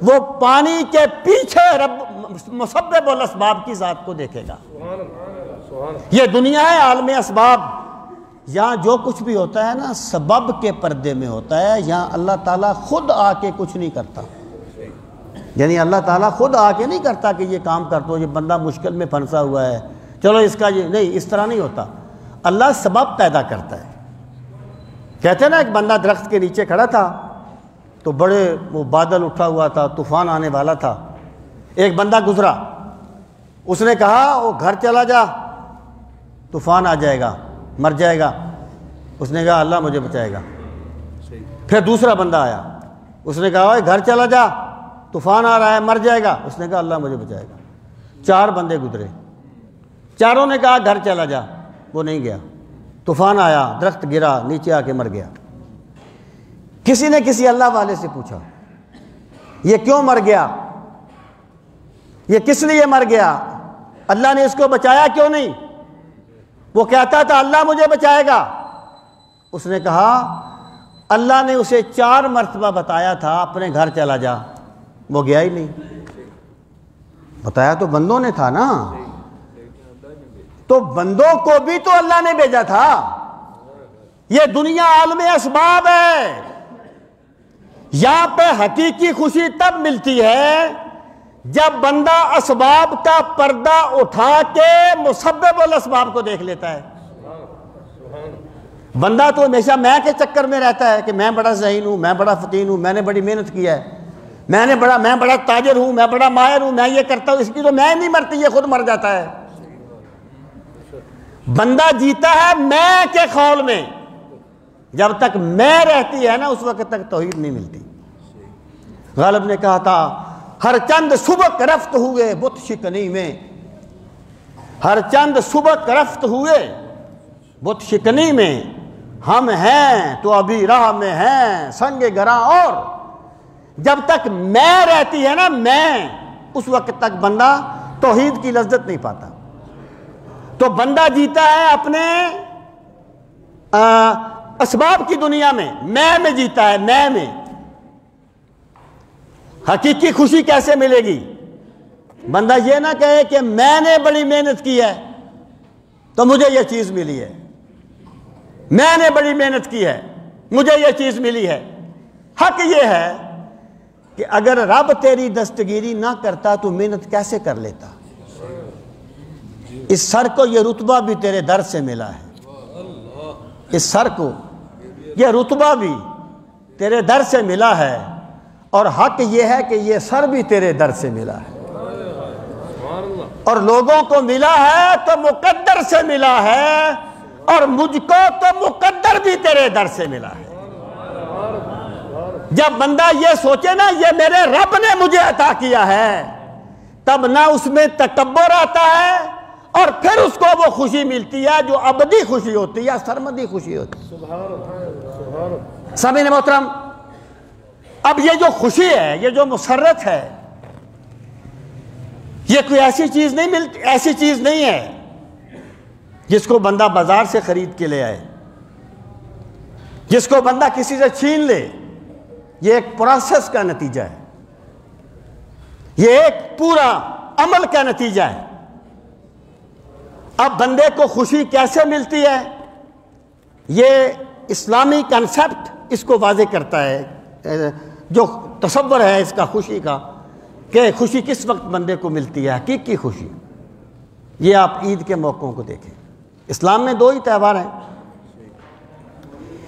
وہ پانی کے پیچھے رب مسبب الاسباب کی ذات کو دیکھے گا۔ یہ دنیا ہے عالم اسباب، یہاں جو کچھ بھی ہوتا ہے نا سبب کے پردے میں ہوتا ہے، یہاں اللہ تعالیٰ خود آ کے کچھ نہیں کرتا، یعنی اللہ تعالیٰ خود آ کے نہیں کرتا کہ یہ کام کر دو، یہ بندہ مشکل میں پھنسا ہوا ہے چلو اس کا یہ نہیں، اس طرح نہیں ہوتا۔ اللہ سبب پیدا کرتا ہے۔ کہتے ہیں نا ایک بندہ درخت کے نیچے کھڑا تھا تو بڑے وہ بادل اٹھا ہوا تھا، طوفان آنے والا تھا، ایک بندہ گزرا، اس نے کہا وہ گھر چلا جا، طوفان آ جائے گا، مر جائے گا۔ اس نے کہا اللہ مجھے بچائے گا۔ پھر دوسرا بندہ آیا، اس نے کہا اوے گھر چلا جا، طوفان آ رہا ہے، مر جائے گا۔ اس نے کہا اللہ مجھے بچائے گا۔ 4 بندے گزرے، چاروں نے کہا گھر چلا جا، وہ نہیں گیا۔ طوفان آیا، درخت گرا، نیچے آ کے مر گیا۔ کسی نے کسی اللہ والے سے پوچھا یہ کیوں مر گیا، یہ کس لیے مر گیا، اللہ نے اس کو بچایا کیوں نہیں؟ وہ کہتا تھا اللہ مجھے بچائے گا۔ اس نے کہا اللہ نے اسے 4 مرتبہ بتایا تھا اپنے گھر چلا جا، وہ گیا ہی نہیں۔ بتایا تو بندوں نے تھا نا، تو بندوں کو بھی تو اللہ نے بھیجا تھا۔ یہ دنیا عالم اسباب ہے، یہاں پہ حقیقی خوشی تب ملتی ہے جب بندہ اسباب کا پردہ اٹھا کے مسبب الاسباب کو دیکھ لیتا ہے۔ بندہ تو ہمیشہ میں کے چکر میں رہتا ہے کہ میں بڑا ذہین ہوں، میں بڑا فتین ہوں، میں نے بڑی محنت کی ہے، میں بڑا تاجر ہوں، میں بڑا ماہر ہوں، میں یہ کرتا ہوں، اس کی تو میں نہیں مرتی، یہ خود مر جاتا ہے۔ بندہ جیتا ہے میں کے خول میں، جب تک میں رہتی ہے نا اس وقت تک توحید نہیں ملتی۔ غالب نے کہا تھا ہر چند سبک رفت ہوئے بت شکنی میں، ہر چند سبک رفت ہوئے بت شکنی میں، ہم ہیں تو ابھی راہ میں ہیں سنگ گراں، اور جب تک میں رہتی ہے نا میں، اس وقت تک بندہ توحید کی لذت نہیں پاتا۔ تو بندہ جیتا ہے اپنے اسباب کی دنیا میں جیتا ہے، میں حقیقی خوشی کیسے ملے گی؟ بندہ یہ نہ کہے کہ میں نے بڑی محنت کی ہے تو مجھے یہ چیز ملی ہے، میں نے بڑی محنت کی ہے مجھے یہ چیز ملی ہے۔ حق یہ ہے کہ اگر رب تیری دستگیری نہ کرتا تو محنت کیسے کر لیتا؟ اس سر کو یہ رتبہ بھی تیرے در سے ملا ہے، اس سر کو یہ رتبہ بھی تیرے در سے ملا ہے، اور حق یہ ہے کہ یہ سر بھی تیرے در سے ملا ہے، اور لوگوں کو ملا ہے تو مقدر سے ملا ہے، اور مجھ کو تو مقدر بھی تیرے در سے ملا ہے۔ جب بندہ یہ سوچے نا یہ میرے رب نے مجھے عطا کیا ہے، تب نہ اس میں تکبر آتا ہے، اور پھر اس کو وہ خوشی ملتی ہے جو ابدی خوشی ہوتی ہے، سرمدی خوشی ہوتی ہے۔ سامعین محترم، اب یہ جو خوشی ہے، یہ جو مسرت ہے، یہ کوئی ایسی چیز نہیں ملتی، ایسی چیز نہیں ہے جس کو بندہ بازار سے خرید کے لے آئے، جس کو بندہ کسی سے چھین لے۔ یہ ایک پروسیس کا نتیجہ ہے، یہ ایک پورا عمل کا نتیجہ ہے۔ اب بندے کو خوشی کیسے ملتی ہے؟ یہ اسلامی کنسپٹ اس کو واضح کرتا ہے، جو تصور ہے اس کا خوشی کا، کہ خوشی کس وقت بندے کو ملتی ہے، حقیقی خوشی۔ یہ آپ عید کے موقعوں کو دیکھیں، اسلام میں 2 ہی تہوار ہیں،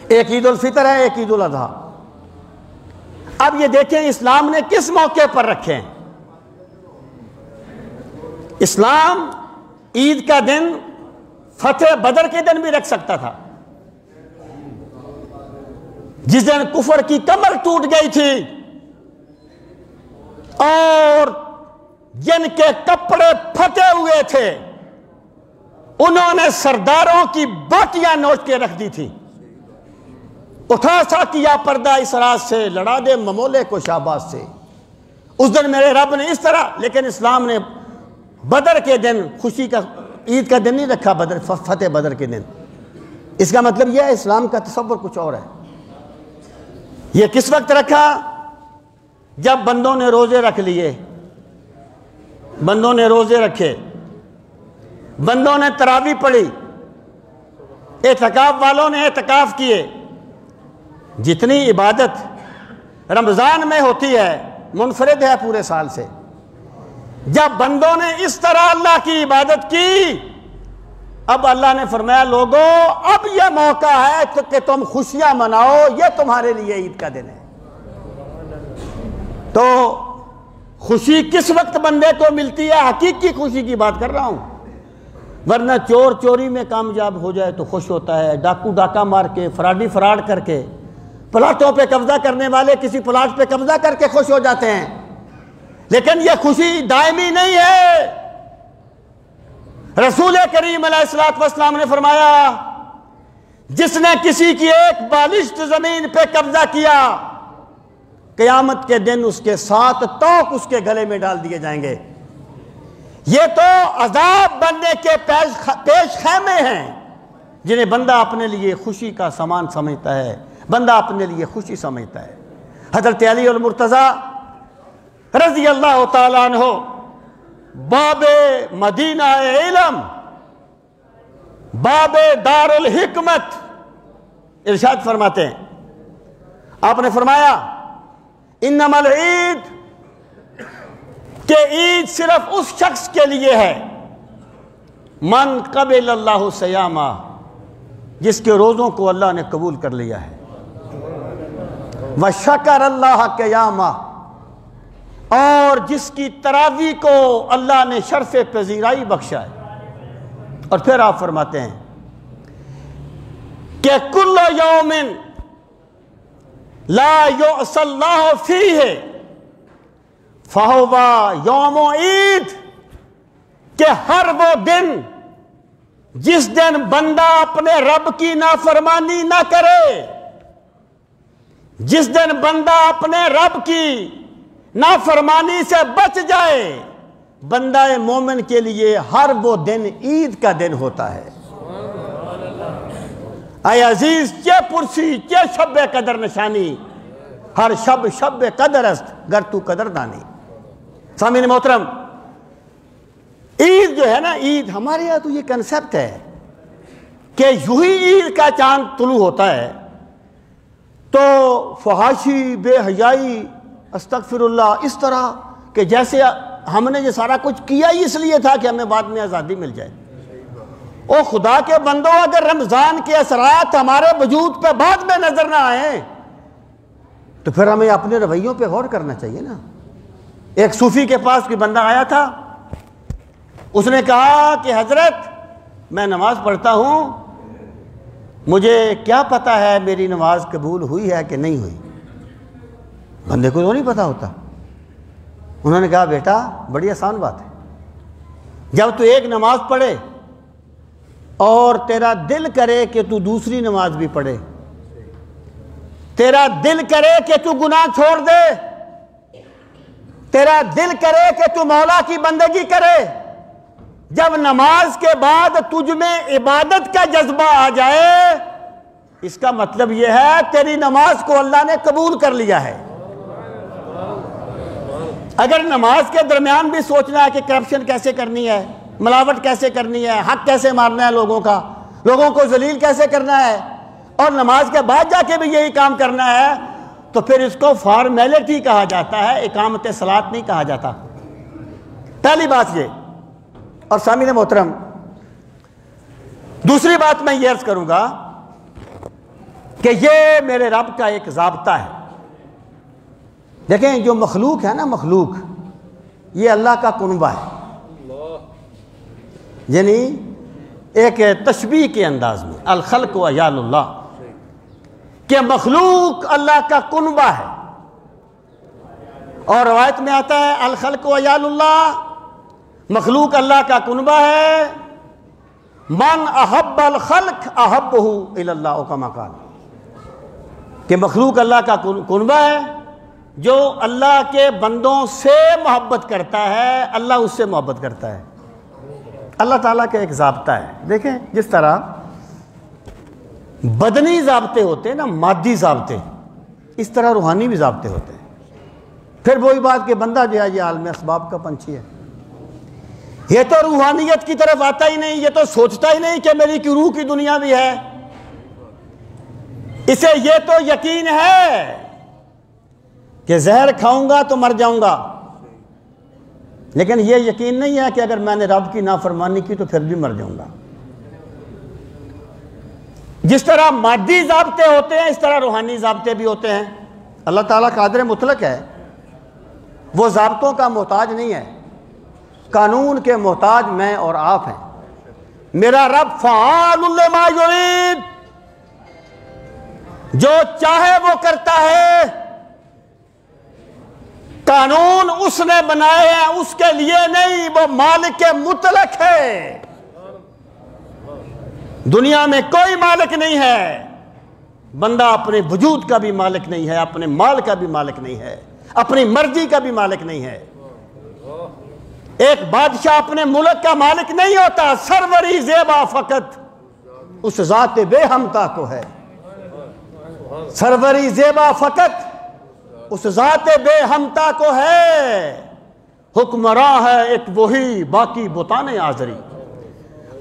ایک عید الفطر ہے، ایک عید الاضحیٰ۔ اب یہ دیکھیں اسلام نے کس موقع پر رکھے ہیں۔ اسلام عید کا دن فتح بدر کے دن بھی رکھ سکتا تھا، جس دن کفر کی کمر ٹوٹ گئی تھی اور جن کے کپڑے پھٹے ہوئے تھے انہوں نے سرداروں کی باٹیاں نوچ کے رکھ دی تھی۔ اٹھا سا کیا پردہ اس راز سے، لڑا دے ممولے کو شہباز سے۔ اس دن میرے رب نے اس طرح، لیکن اسلام نے بدر کے دن خوشی کا، عید کا دن نہیں رکھا، بدر فتح بدر کے دن۔ اس کا مطلب یہ ہے اسلام کا تصور کچھ اور ہے۔ یہ کس وقت رکھا؟ جب بندوں نے روزے رکھ لیے، بندوں نے روزے رکھے، بندوں نے تراویح پڑھی، اعتکاف والوں نے اعتکاف کیے۔ جتنی عبادت رمضان میں ہوتی ہے منفرد ہے پورے سال سے۔ جب بندوں نے اس طرح اللہ کی عبادت کی، اب اللہ نے فرمایا لوگوں اب یہ موقع ہے کہ تم خوشیاں مناؤ، یہ تمہارے لیے عید کا دن ہے۔ تو خوشی کس وقت بندے کو ملتی ہے؟ حقیقی خوشی کی بات کر رہا ہوں، ورنہ چور چوری میں کامیاب ہو جائے تو خوش ہوتا ہے، ڈاکو ڈاکہ مار کے، فراڈی فراڈ کر کے، پلاٹوں پہ قبضہ کرنے والے کسی پلاٹ پہ قبضہ کر کے خوش ہو جاتے ہیں، لیکن یہ خوشی دائمی نہیں ہے۔ رسول کریم علیہ السلام نے فرمایا جس نے کسی کی ایک بالشت زمین پہ قبضہ کیا، قیامت کے دن اس کے 7 توق اس کے گلے میں ڈال دیے جائیں گے۔ یہ تو عذاب بننے کے پیش خیمے ہیں جنہیں بندہ اپنے لیے خوشی کا سامان سمجھتا ہے، بندہ اپنے لیے خوشی سمجھتا ہے۔ حضرت علی المرتضیٰ رضی اللہ تعالیٰ عنہ باب مدینہ علم، باب دار الحکمت ارشاد فرماتے ہیں، آپ نے فرمایا انما العید، کہ عید صرف اس شخص کے لیے ہے من قبل اللہ صیامہ، جس کے روزوں کو اللہ نے قبول کر لیا ہے، وشکر اللہ قیامہ، اور جس کی تراویح کو اللہ نے شرف پذیرائی بخشا ہے۔ اور پھر آپ فرماتے ہیں کہ کل یوم لا یعصی اللہ فیہ فہو یوم عید، کہ ہر وہ دن جس دن بندہ اپنے رب کی نافرمانی نہ کرے، جس دن بندہ اپنے رب کی نافرمانی سے بچ جائے، بندہ مومن کے لیے ہر وہ دن عید کا دن ہوتا ہے۔ اے عزیز چے پرسی چے شب قدر نشانی، ہر شب شب قدر است گر تو قدر دانی۔ سامعین محترم، عید جو ہے نا، عید ہمارے یہاں تو یہ کنسپٹ ہے کہ یوں ہی عید کا چاند طلوع ہوتا ہے تو فحاشی، بے حیائی، استغفر اللہ، اس طرح کہ جیسے ہم نے یہ سارا کچھ کیا ہی اس لیے تھا کہ ہمیں بعد میں آزادی مل جائے۔ او خدا کے بندوں، اگر رمضان کے اثرات ہمارے وجود پہ بعد میں نظر نہ آئیں تو پھر ہمیں اپنے رویوں پہ غور کرنا چاہیے نا۔ ایک صوفی کے پاس کوئی بندہ آیا تھا، اس نے کہا کہ حضرت میں نماز پڑھتا ہوں، مجھے کیا پتا ہے میری نماز قبول ہوئی ہے کہ نہیں ہوئی؟ بندے کو تو نہیں پتا ہوتا۔ انہوں نے کہا بیٹا بڑی آسان بات ہے، جب تو ایک نماز پڑھے اور تیرا دل کرے کہ تو دوسری نماز بھی پڑھے، تیرا دل کرے کہ تو گناہ چھوڑ دے، تیرا دل کرے کہ تو مولا کی بندگی کرے، جب نماز کے بعد تجھ میں عبادت کا جذبہ آ جائے، اس کا مطلب یہ ہے تیری نماز کو اللہ نے قبول کر لیا ہے۔ اگر نماز کے درمیان بھی سوچنا ہے کہ کرپشن کیسے کرنی ہے، ملاوٹ کیسے کرنی ہے، حق کیسے مارنا ہے لوگوں کا، لوگوں کو ذلیل کیسے کرنا ہے، اور نماز کے بعد جا کے بھی یہی کام کرنا ہے، تو پھر اس کو فارمیلٹی کہا جاتا ہے، اقامت صلاۃ نہیں کہا جاتا۔ پہلی بات یہ۔ اور سامعین محترم، دوسری بات میں یہ عرض کروں گا کہ یہ میرے رب کا ایک ضابطہ ہے۔ دیکھیں جو مخلوق ہے نا، مخلوق یہ اللہ کا کنبہ ہے، یعنی ایک تشبیہ کے انداز میں الخلق و عیال اللہ، کہ مخلوق اللہ کا کنبہ ہے۔ اور روایت میں آتا ہے الخلق و عیال اللہ، مخلوق اللہ کا کنبہ ہے، من احب الخلق احبہ الی اللہ، او کما قال، کہ مخلوق اللہ کا کنبہ ہے، جو اللہ کے بندوں سے محبت کرتا ہے اللہ اس سے محبت کرتا ہے۔ اللہ تعالیٰ کا ایک ضابطہ ہے۔ دیکھیں جس طرح بدنی ضابطے ہوتے ہیں نا، مادی ضابطے، اس طرح روحانی بھی ضابطے ہوتے ہیں۔ پھر وہی بات کہ بندہ جو ہے یہ عالم اسباب کا پنچھی ہے، یہ تو روحانیت کی طرف آتا ہی نہیں، یہ تو سوچتا ہی نہیں کہ میری کی روح کی دنیا بھی ہے، اسے یہ تو یقین ہے کہ زہر کھاؤں گا تو مر جاؤں گا، لیکن یہ یقین نہیں ہے کہ اگر میں نے رب کی نافرمانی کی تو پھر بھی مر جاؤں گا۔ جس طرح مادی ضابطے ہوتے ہیں اس طرح روحانی ضابطے بھی ہوتے ہیں۔ اللہ تعالیٰ قادر مطلق ہے، وہ ضابطوں کا محتاج نہیں ہے، قانون کے محتاج میں اور آپ ہیں۔ میرا رب فعال لما یرید، جو چاہے وہ کرتا ہے، قانون اس نے بنائے ہیں اس کے لیے نہیں، وہ مالک مطلق ہے۔ دنیا میں کوئی مالک نہیں ہے، بندہ اپنے وجود کا بھی مالک نہیں ہے، اپنے مال کا بھی مالک نہیں ہے، اپنی مرضی کا بھی مالک نہیں ہے۔ ایک بادشاہ اپنے ملک کا مالک نہیں ہوتا، سروری زیبا فقط اس ذات بے ہمتا کو ہے، سروری زیبا فقط اس ذات بے ہمتا کو ہے، حکمراں ہے ایک وہی باقی بتانے آزری۔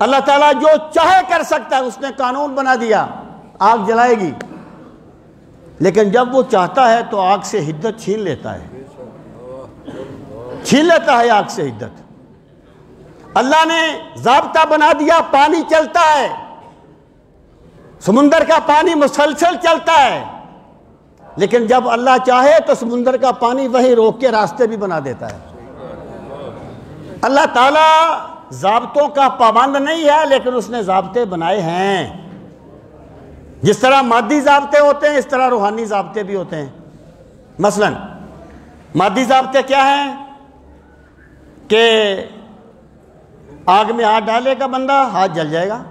اللہ تعالیٰ جو چاہے کر سکتا ہے، اس نے قانون بنا دیا آگ جلائے گی، لیکن جب وہ چاہتا ہے تو آگ سے حدت چھین لیتا ہے، چھین لیتا ہے آگ سے حدت۔ اللہ نے ضابطہ بنا دیا، پانی چلتا ہے، سمندر کا پانی مسلسل چلتا ہے، لیکن جب اللہ چاہے تو سمندر کا پانی وہیں روک کے راستے بھی بنا دیتا ہے۔ اللہ تعالیٰ ضابطوں کا پابند نہیں ہے، لیکن اس نے ضابطے بنائے ہیں۔ جس طرح مادی ضابطے ہوتے ہیں اس طرح روحانی ضابطے بھی ہوتے ہیں۔ مثلا مادی ضابطے کیا ہیں کہ آگ میں ہاتھ ڈالے گا بندہ، ہاتھ جل جائے گا۔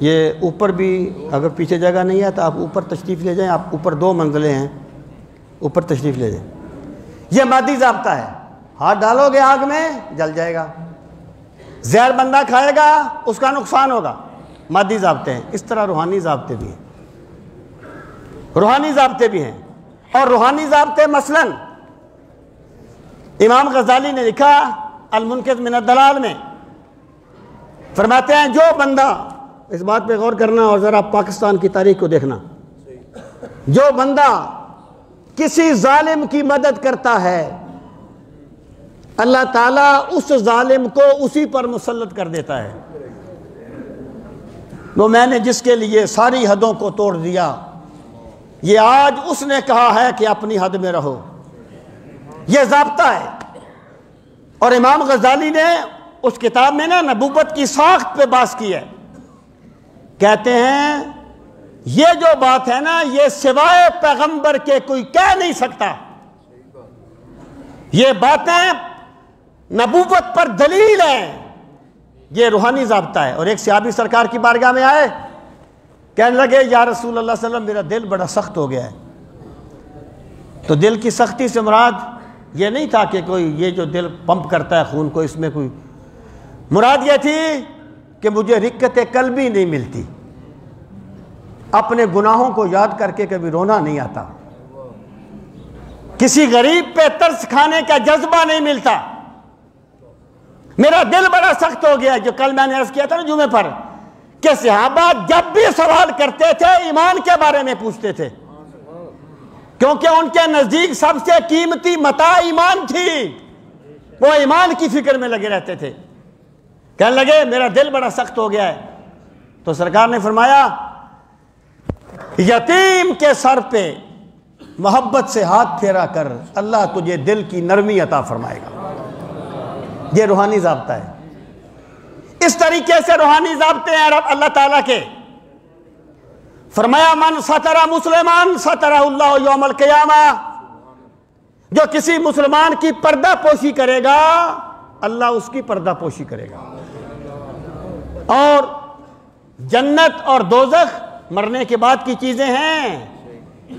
یہ اوپر بھی اگر پیچھے جگہ نہیں ہے تو آپ اوپر تشریف لے جائیں، آپ اوپر 2 منزلیں ہیں، اوپر تشریف لے جائیں۔ یہ مادی ضابطہ ہے، ہاتھ ڈالو گے آگ میں جل جائے گا، زہر بندہ کھائے گا اس کا نقصان ہوگا، مادی ضابطے ہیں۔ اس طرح روحانی ضابطے بھی ہیں، روحانی ضابطے بھی ہیں۔ اور روحانی ضابطے مثلا امام غزالی نے لکھا المنقذ من الضلال میں، فرماتے ہیں جو بندہ، اس بات پہ غور کرنا اور ذرا پاکستان کی تاریخ کو دیکھنا، جو بندہ کسی ظالم کی مدد کرتا ہے اللہ تعالیٰ اس ظالم کو اسی پر مسلط کر دیتا ہے۔ وہ میں نے جس کے لیے ساری حدوں کو توڑ دیا، یہ آج اس نے کہا ہے کہ اپنی حد میں رہو، یہ ضابطہ ہے۔ اور امام غزالی نے اس کتاب میں نا نبوت کی ساخت پہ بحث کی ہے، کہتے ہیں یہ جو بات ہے نا یہ سوائے پیغمبر کے کوئی کہہ نہیں سکتا، یہ باتیں نبوت پر دلیل ہے، یہ روحانی ضابطہ ہے۔ اور ایک صحابی سرکار کی بارگاہ میں آئے، کہنے لگے یا رسول اللہ صلی اللہ علیہ وسلم میرا دل بڑا سخت ہو گیا ہے۔ تو دل کی سختی سے مراد یہ نہیں تھا کہ کوئی یہ جو دل پمپ کرتا ہے خون کو، اس میں کوئی مراد یہ تھی کہ مجھے رقت قلبی نہیں ملتی، اپنے گناہوں کو یاد کر کے کبھی رونا نہیں آتا، کسی غریب پہ ترس کھانے کا جذبہ نہیں ملتا، میرا دل بڑا سخت ہو گیا۔ جو کل میں نے عرض کیا تھا نا جمعے پر کہ صحابہ جب بھی سوال کرتے تھے ایمان کے بارے میں پوچھتے تھے، کیونکہ ان کے نزدیک سب سے قیمتی متاع ایمان تھی، وہ ایمان کی فکر میں لگے رہتے تھے۔ کہنے لگے میرا دل بڑا سخت ہو گیا ہے، تو سرکار نے فرمایا یتیم کے سر پہ محبت سے ہاتھ پھیرا کر، اللہ تجھے دل کی نرمی عطا فرمائے گا۔ یہ روحانی ضابطہ ہے۔ اس طریقے سے روحانی ضابطے ہیں اللہ تعالیٰ کے۔ فرمایا من ستر مسلمان سترہ اللہ یوم القیامہ، جو کسی مسلمان کی پردہ پوشی کرے گا اللہ اس کی پردہ پوشی کرے گا۔ اور جنت اور دوزخ مرنے کے بعد کی چیزیں ہیں،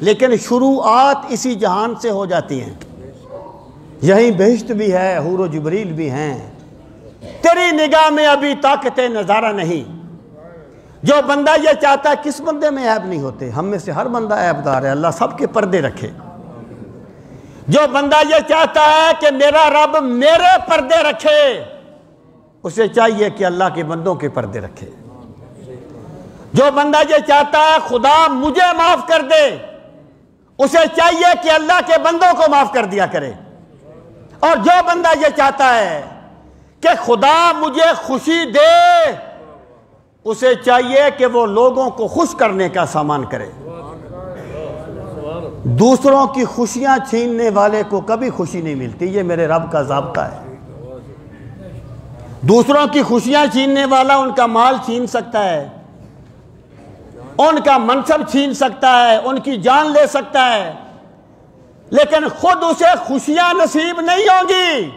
لیکن شروعات اسی جہان سے ہو جاتی ہیں۔ یہیں بہشت بھی ہے، حور و جبریل بھی ہیں، تیری نگاہ میں ابھی طاقت نظارہ نہیں۔ جو بندہ یہ چاہتا ہے، کس بندے میں عیب نہیں ہوتے، ہم میں سے ہر بندہ عیب دار ہے، اللہ سب کے پردے رکھے۔ جو بندہ یہ چاہتا ہے کہ میرا رب میرے پردے رکھے، اسے چاہیے کہ اللہ کے بندوں کے پردے رکھے۔ جو بندہ یہ چاہتا ہے خدا مجھے معاف کر دے، اسے چاہیے کہ اللہ کے بندوں کو معاف کر دیا کرے۔ اور جو بندہ یہ چاہتا ہے کہ خدا مجھے خوشی دے، اسے چاہیے کہ وہ لوگوں کو خوش کرنے کا سامان کرے۔ دوسروں کی خوشیاں چھیننے والے کو کبھی خوشی نہیں ملتی، یہ میرے رب کا ضابطہ ہے۔ دوسروں کی خوشیاں چھیننے والا ان کا مال چھین سکتا ہے، ان کا منصب چھین سکتا ہے، ان کی جان لے سکتا ہے، لیکن خود اسے خوشیاں نصیب نہیں ہوں گی۔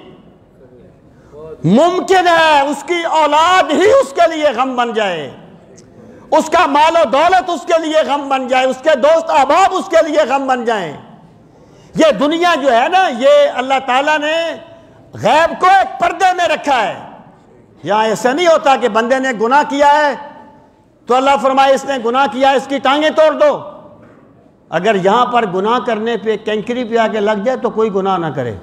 ممکن ہے اس کی اولاد ہی اس کے لیے غم بن جائے، اس کا مال و دولت اس کے لیے غم بن جائے، اس کے دوست احباب اس کے لیے غم بن جائیں۔ یہ دنیا جو ہے نا، یہ اللہ تعالیٰ نے غیب کو ایک پردے میں رکھا ہے۔ یہاں ایسا نہیں ہوتا کہ بندے نے گناہ کیا ہے تو اللہ فرمائے اس نے گناہ کیا، اس کی ٹانگیں توڑ دو۔ اگر یہاں پر گناہ کرنے پہ کینکری پہ آگے لگ جائے تو کوئی گناہ نہ کرے۔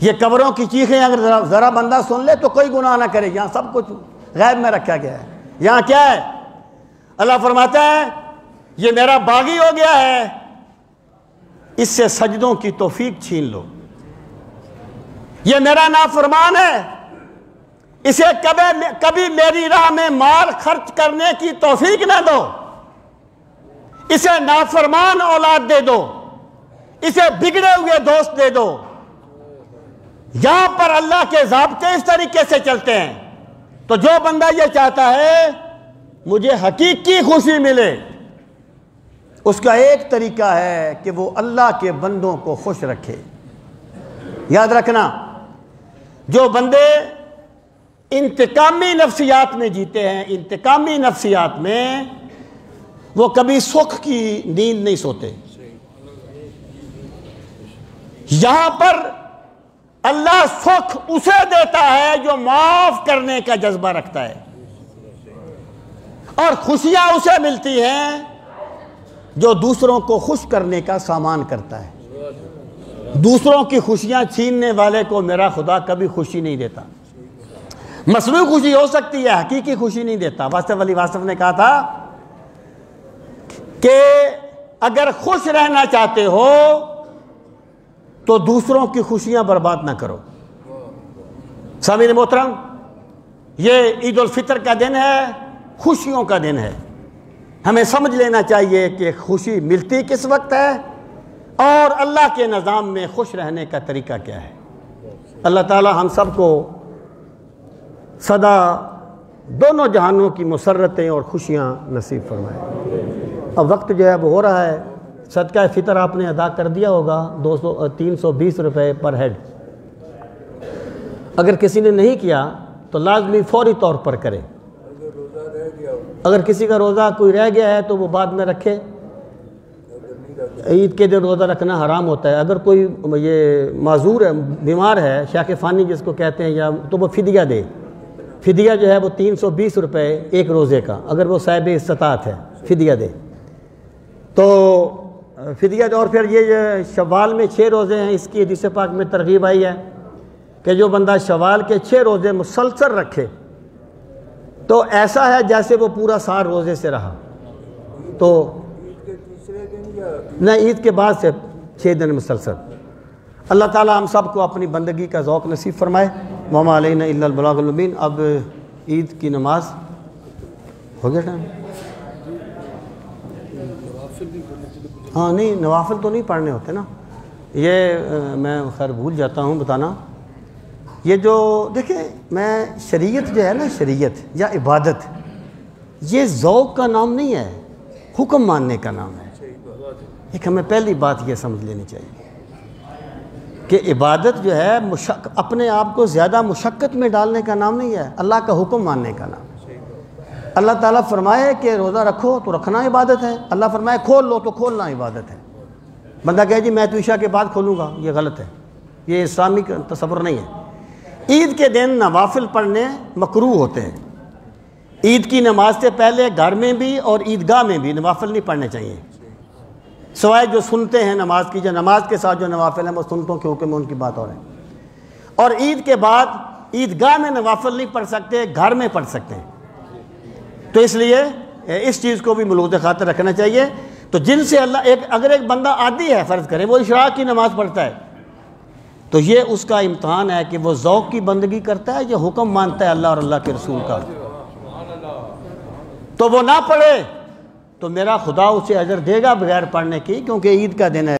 یہ قبروں کی چیخیں اگر ذرا بندہ سن لے تو کوئی گناہ نہ کرے۔ یہاں سب کچھ غیب میں رکھا گیا ہے۔ یہاں کیا ہے؟ اللہ فرماتا ہے یہ میرا باغی ہو گیا ہے، اس سے سجدوں کی توفیق چھین لو۔ یہ میرا نافرمان ہے، اسے کبھی میری راہ میں مال خرچ کرنے کی توفیق نہ دو، اسے نافرمان اولاد دے دو، اسے بگڑے ہوئے دوست دے دو۔ یہاں پر اللہ کے ضابطے اس طریقے سے چلتے ہیں۔ تو جو بندہ یہ چاہتا ہے مجھے حقیقی خوشی ملے، اس کا ایک طریقہ ہے کہ وہ اللہ کے بندوں کو خوش رکھے۔ یاد رکھنا، جو بندے انتقامی نفسیات میں جیتے ہیں، انتقامی نفسیات میں، وہ کبھی سکھ کی نیند نہیں سوتے۔ یہاں پر اللہ سکھ اسے دیتا ہے جو معاف کرنے کا جذبہ رکھتا ہے، اور خوشیاں اسے ملتی ہیں جو دوسروں کو خوش کرنے کا سامان کرتا ہے۔ دوسروں کی خوشیاں چھیننے والے کو میرا خدا کبھی خوشی نہیں دیتا۔ مصنوعی خوشی ہو سکتی ہے، حقیقی خوشی نہیں دیتا۔ واصف علی واصف نے کہا تھا کہ اگر خوش رہنا چاہتے ہو تو دوسروں کی خوشیاں برباد نہ کرو۔ سامعین محترم، یہ عید الفطر کا دن ہے، خوشیوں کا دن ہے۔ ہمیں سمجھ لینا چاہیے کہ خوشی ملتی کس وقت ہے اور اللہ کے نظام میں خوش رہنے کا طریقہ کیا ہے۔ اللہ تعالی ہم سب کو سدا دونوں جہانوں کی مسرتیں اور خوشیاں نصیب فرمائے۔ اب وقت جو ہے وہ ہو رہا ہے۔ صدقہ فطر آپ نے ادا کر دیا ہوگا 320 روپے پر ہیڈ۔ اگر کسی نے نہیں کیا تو لازمی فوری طور پر کرے۔ اگر کسی کا روزہ کوئی رہ گیا ہے تو وہ بعد میں رکھے۔ عید کے دن روزہ رکھنا حرام ہوتا ہے۔ اگر کوئی یہ معذور ہے، بیمار ہے، شاق فانی جس کو کہتے ہیں، یا تو وہ فدیہ دے۔ فدیہ جو ہے وہ 320 روپے ایک روزے کا، اگر وہ صاحب استطاعت ہے فدیہ دے تو فدیہ دے۔ اور پھر یہ شوال میں 6 روزے ہیں، اس کی حدیث پاک میں ترغیب آئی ہے کہ جو بندہ شوال کے 6 روزے مسلسل رکھے تو ایسا ہے جیسے وہ پورا سال روزے سے رہا۔ تو نہ، عید کے بعد سے 6 دن مسلسل۔ اللہ تعالی ہم سب کو اپنی بندگی کا ذوق نصیب فرمائے۔ وما علینا الا البلاغ المبین۔ اب عید کی نماز ہو گیا ٹائم؟ ہاں نہیں، نوافل تو نہیں پڑھنے ہوتے نا، یہ میں خیر بھول جاتا ہوں بتانا۔ یہ جو دیکھیں، میں شریعت جو ہے نا، شریعت یا عبادت، یہ ذوق کا نام نہیں ہے، حکم ماننے کا نام ہے۔ ایک ہمیں پہلی بات یہ سمجھ لینی چاہیے کہ عبادت جو ہے اپنے آپ کو زیادہ مشقت میں ڈالنے کا نام نہیں ہے، اللہ کا حکم ماننے کا نام۔ اللہ تعالیٰ فرمائے کہ روزہ رکھو تو رکھنا عبادت ہے، اللہ فرمائے کھول لو تو کھولنا عبادت ہے۔ بندہ کہے جی میں تو عشاء کے بعد کھولوں گا، یہ غلط ہے، یہ اسلامی تصور نہیں ہے۔ عید کے دن نوافل پڑھنے مکروہ ہوتے ہیں۔ عید کی نماز سے پہلے گھر میں بھی اور عیدگاہ میں بھی نوافل نہیں پڑھنے چاہیے، سوائے جو سنتے ہیں نماز کی، جو نماز کے ساتھ جو نوافل ہیں وہ سنتوں کے حکم میں ان کی بات اور ہے۔ اور عید کے بعد عیدگاہ میں نوافل نہیں پڑھ سکتے، گھر میں پڑھ سکتے ہیں۔ تو اس لیے اس چیز کو بھی ملحوظ خاطر رکھنا چاہیے۔ تو جن سے اللہ اگر ایک بندہ عادی ہے، فرض کرے وہ اشراق کی نماز پڑھتا ہے، تو یہ اس کا امتحان ہے کہ وہ ذوق کی بندگی کرتا ہے یا حکم مانتا ہے اللہ اور اللہ کے رسول کا۔ تو وہ نہ پڑھے تو میرا خدا اسے اجر دے گا بغیر پڑھنے کی، کیونکہ عید کا دن ہے۔